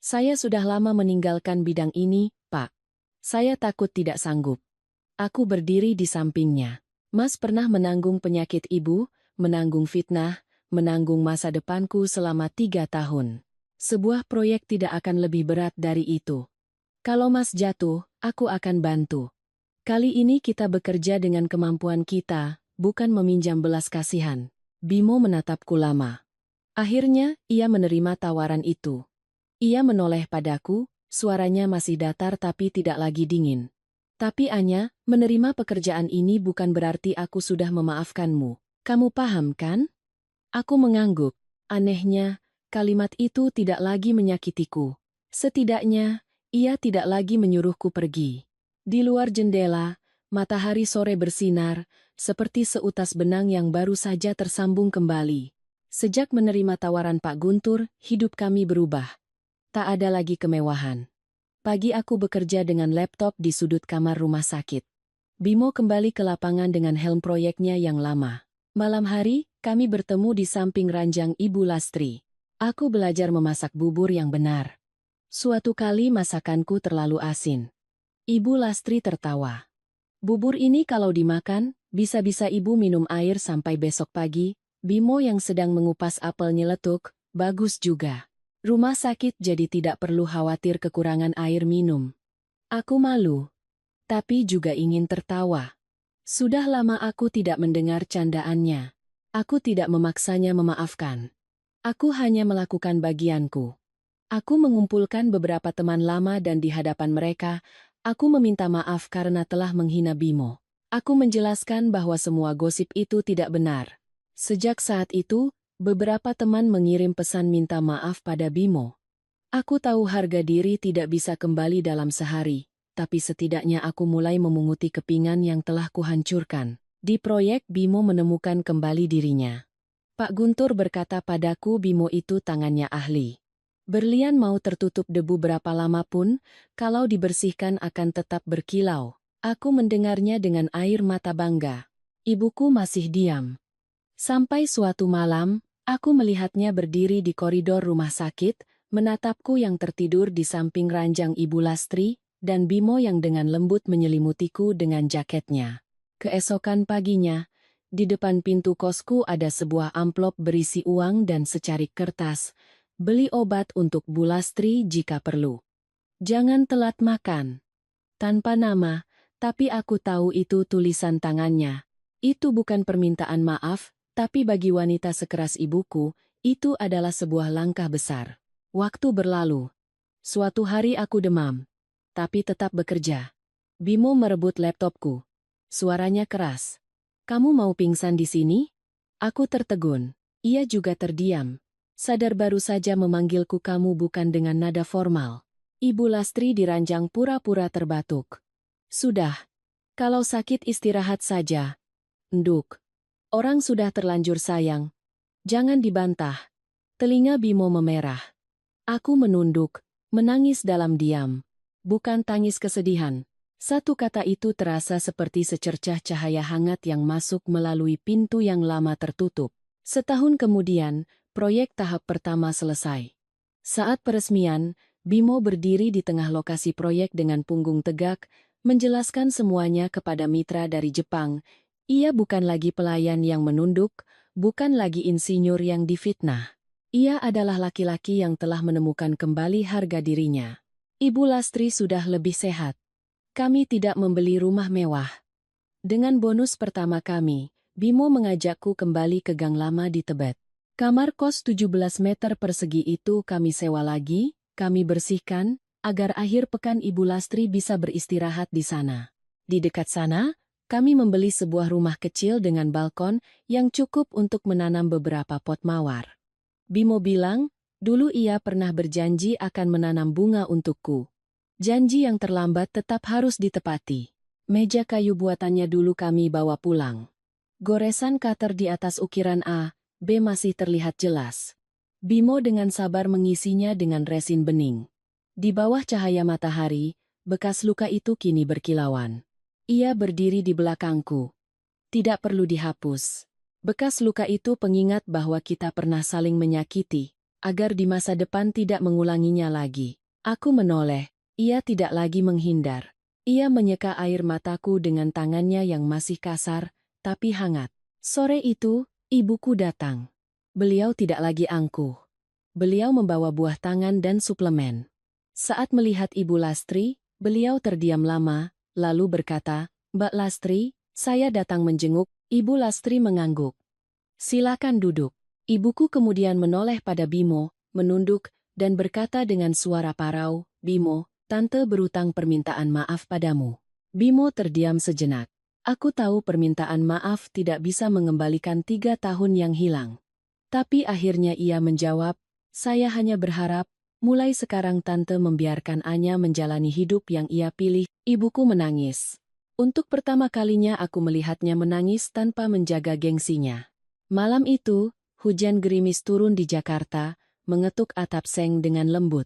A: "Saya sudah lama meninggalkan bidang ini, Pak. Saya takut tidak sanggup." Aku berdiri di sampingnya. "Mas pernah menanggung penyakit ibu, menanggung fitnah, menanggung masa depanku selama 3 tahun. Sebuah proyek tidak akan lebih berat dari itu. Kalau Mas jatuh, aku akan bantu. Kali ini kita bekerja dengan kemampuan kita, bukan meminjam belas kasihan. Bimo menatapku lama. Akhirnya, ia menerima tawaran itu. Ia menoleh padaku, suaranya masih datar tapi tidak lagi dingin. Tapi Anya, menerima pekerjaan ini bukan berarti aku sudah memaafkanmu. Kamu paham kan? Aku mengangguk. Anehnya, kalimat itu tidak lagi menyakitiku. Setidaknya, ia tidak lagi menyuruhku pergi. Di luar jendela, matahari sore bersinar, seperti seutas benang yang baru saja tersambung kembali. Sejak menerima tawaran Pak Guntur, hidup kami berubah. Tak ada lagi kemewahan. Pagi aku bekerja dengan laptop di sudut kamar rumah sakit. Bimo kembali ke lapangan dengan helm proyeknya yang lama. Malam hari, kami bertemu di samping ranjang Ibu Lastri. Aku belajar memasak bubur yang benar. Suatu kali masakanku terlalu asin. Ibu Lastri tertawa. Bubur ini kalau dimakan, bisa-bisa ibu minum air sampai besok pagi. Bimo yang sedang mengupas apel nyeletuk, bagus juga. Rumah sakit jadi tidak perlu khawatir kekurangan air minum. Aku malu, tapi juga ingin tertawa. Sudah lama aku tidak mendengar candaannya. Aku tidak memaksanya memaafkan. Aku hanya melakukan bagianku. Aku mengumpulkan beberapa teman lama dan di hadapan mereka, aku meminta maaf karena telah menghina Bimo. Aku menjelaskan bahwa semua gosip itu tidak benar. Sejak saat itu, beberapa teman mengirim pesan minta maaf pada Bimo. Aku tahu harga diri tidak bisa kembali dalam sehari, tapi setidaknya aku mulai memunguti kepingan yang telah kuhancurkan. Di proyek Bimo menemukan kembali dirinya. Pak Guntur berkata padaku Bimo itu tangannya ahli. Berlian mau tertutup debu berapa lama pun, kalau dibersihkan akan tetap berkilau. Aku mendengarnya dengan air mata bangga. Ibuku masih diam. Sampai suatu malam, aku melihatnya berdiri di koridor rumah sakit, menatapku yang tertidur di samping ranjang Ibu Lastri, dan Bimo yang dengan lembut menyelimutiku dengan jaketnya. Keesokan paginya, di depan pintu kosku ada sebuah amplop berisi uang dan secarik kertas. Beli obat untuk Bu Lastri jika perlu. Jangan telat makan. Tanpa nama, tapi aku tahu itu tulisan tangannya. Itu bukan permintaan maaf, tapi bagi wanita sekeras ibuku, itu adalah sebuah langkah besar. Waktu berlalu. Suatu hari aku demam. Tapi tetap bekerja. Bimo merebut laptopku. Suaranya keras. Kamu mau pingsan di sini? Aku tertegun. Ia juga terdiam. Sadar baru saja memanggilku kamu bukan dengan nada formal. Ibu Lastri diranjang pura-pura terbatuk. Sudah. Kalau sakit istirahat saja. Nduk. Orang sudah terlanjur sayang. Jangan dibantah. Telinga Bimo memerah. Aku menunduk, menangis dalam diam. Bukan tangis kesedihan. Satu kata itu terasa seperti secercah cahaya hangat yang masuk melalui pintu yang lama tertutup. Setahun kemudian, proyek tahap pertama selesai. Saat peresmian, Bimo berdiri di tengah lokasi proyek dengan punggung tegak, menjelaskan semuanya kepada mitra dari Jepang. Ia bukan lagi pelayan yang menunduk, bukan lagi insinyur yang difitnah. Ia adalah laki-laki yang telah menemukan kembali harga dirinya. Ibu Lastri sudah lebih sehat. Kami tidak membeli rumah mewah. Dengan bonus pertama kami, Bimo mengajakku kembali ke gang lama di Tebet. Kamar kos 17 meter persegi itu kami sewa lagi, kami bersihkan, agar akhir pekan Ibu Lastri bisa beristirahat di sana. Di dekat sana, kami membeli sebuah rumah kecil dengan balkon yang cukup untuk menanam beberapa pot mawar. Bimo bilang, dulu ia pernah berjanji akan menanam bunga untukku. Janji yang terlambat tetap harus ditepati. Meja kayu buatannya dulu kami bawa pulang. Goresan cutter di atas ukiran A, B masih terlihat jelas. Bimo dengan sabar mengisinya dengan resin bening. Di bawah cahaya matahari, bekas luka itu kini berkilauan. Ia berdiri di belakangku. Tidak perlu dihapus. Bekas luka itu pengingat bahwa kita pernah saling menyakiti, agar di masa depan tidak mengulanginya lagi. Aku menoleh, ia tidak lagi menghindar. Ia menyeka air mataku dengan tangannya yang masih kasar, tapi hangat. Sore itu, ibuku datang. Beliau tidak lagi angkuh. Beliau membawa buah tangan dan suplemen. Saat melihat Ibu Lastri, beliau terdiam lama, lalu berkata, "Mbak Lastri, saya datang menjenguk." Ibu Lastri mengangguk. "Silakan duduk." Ibuku kemudian menoleh pada Bimo, menunduk, dan berkata dengan suara parau, "Bimo, Tante berutang permintaan maaf padamu." Bimo terdiam sejenak. Aku tahu permintaan maaf tidak bisa mengembalikan 3 tahun yang hilang. Tapi akhirnya ia menjawab, "Saya hanya berharap, mulai sekarang Tante membiarkan Anya menjalani hidup yang ia pilih." Ibuku menangis. Untuk pertama kalinya aku melihatnya menangis tanpa menjaga gengsinya. Malam itu, hujan gerimis turun di Jakarta, mengetuk atap seng dengan lembut.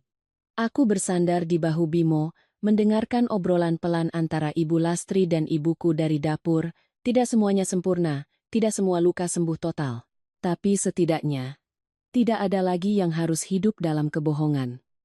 A: Aku bersandar di bahu Bimo, mendengarkan obrolan pelan antara Ibu Lastri dan ibuku dari dapur. Tidak semuanya sempurna, tidak semua luka sembuh total. Tapi setidaknya, tidak ada lagi yang harus hidup dalam kebohongan.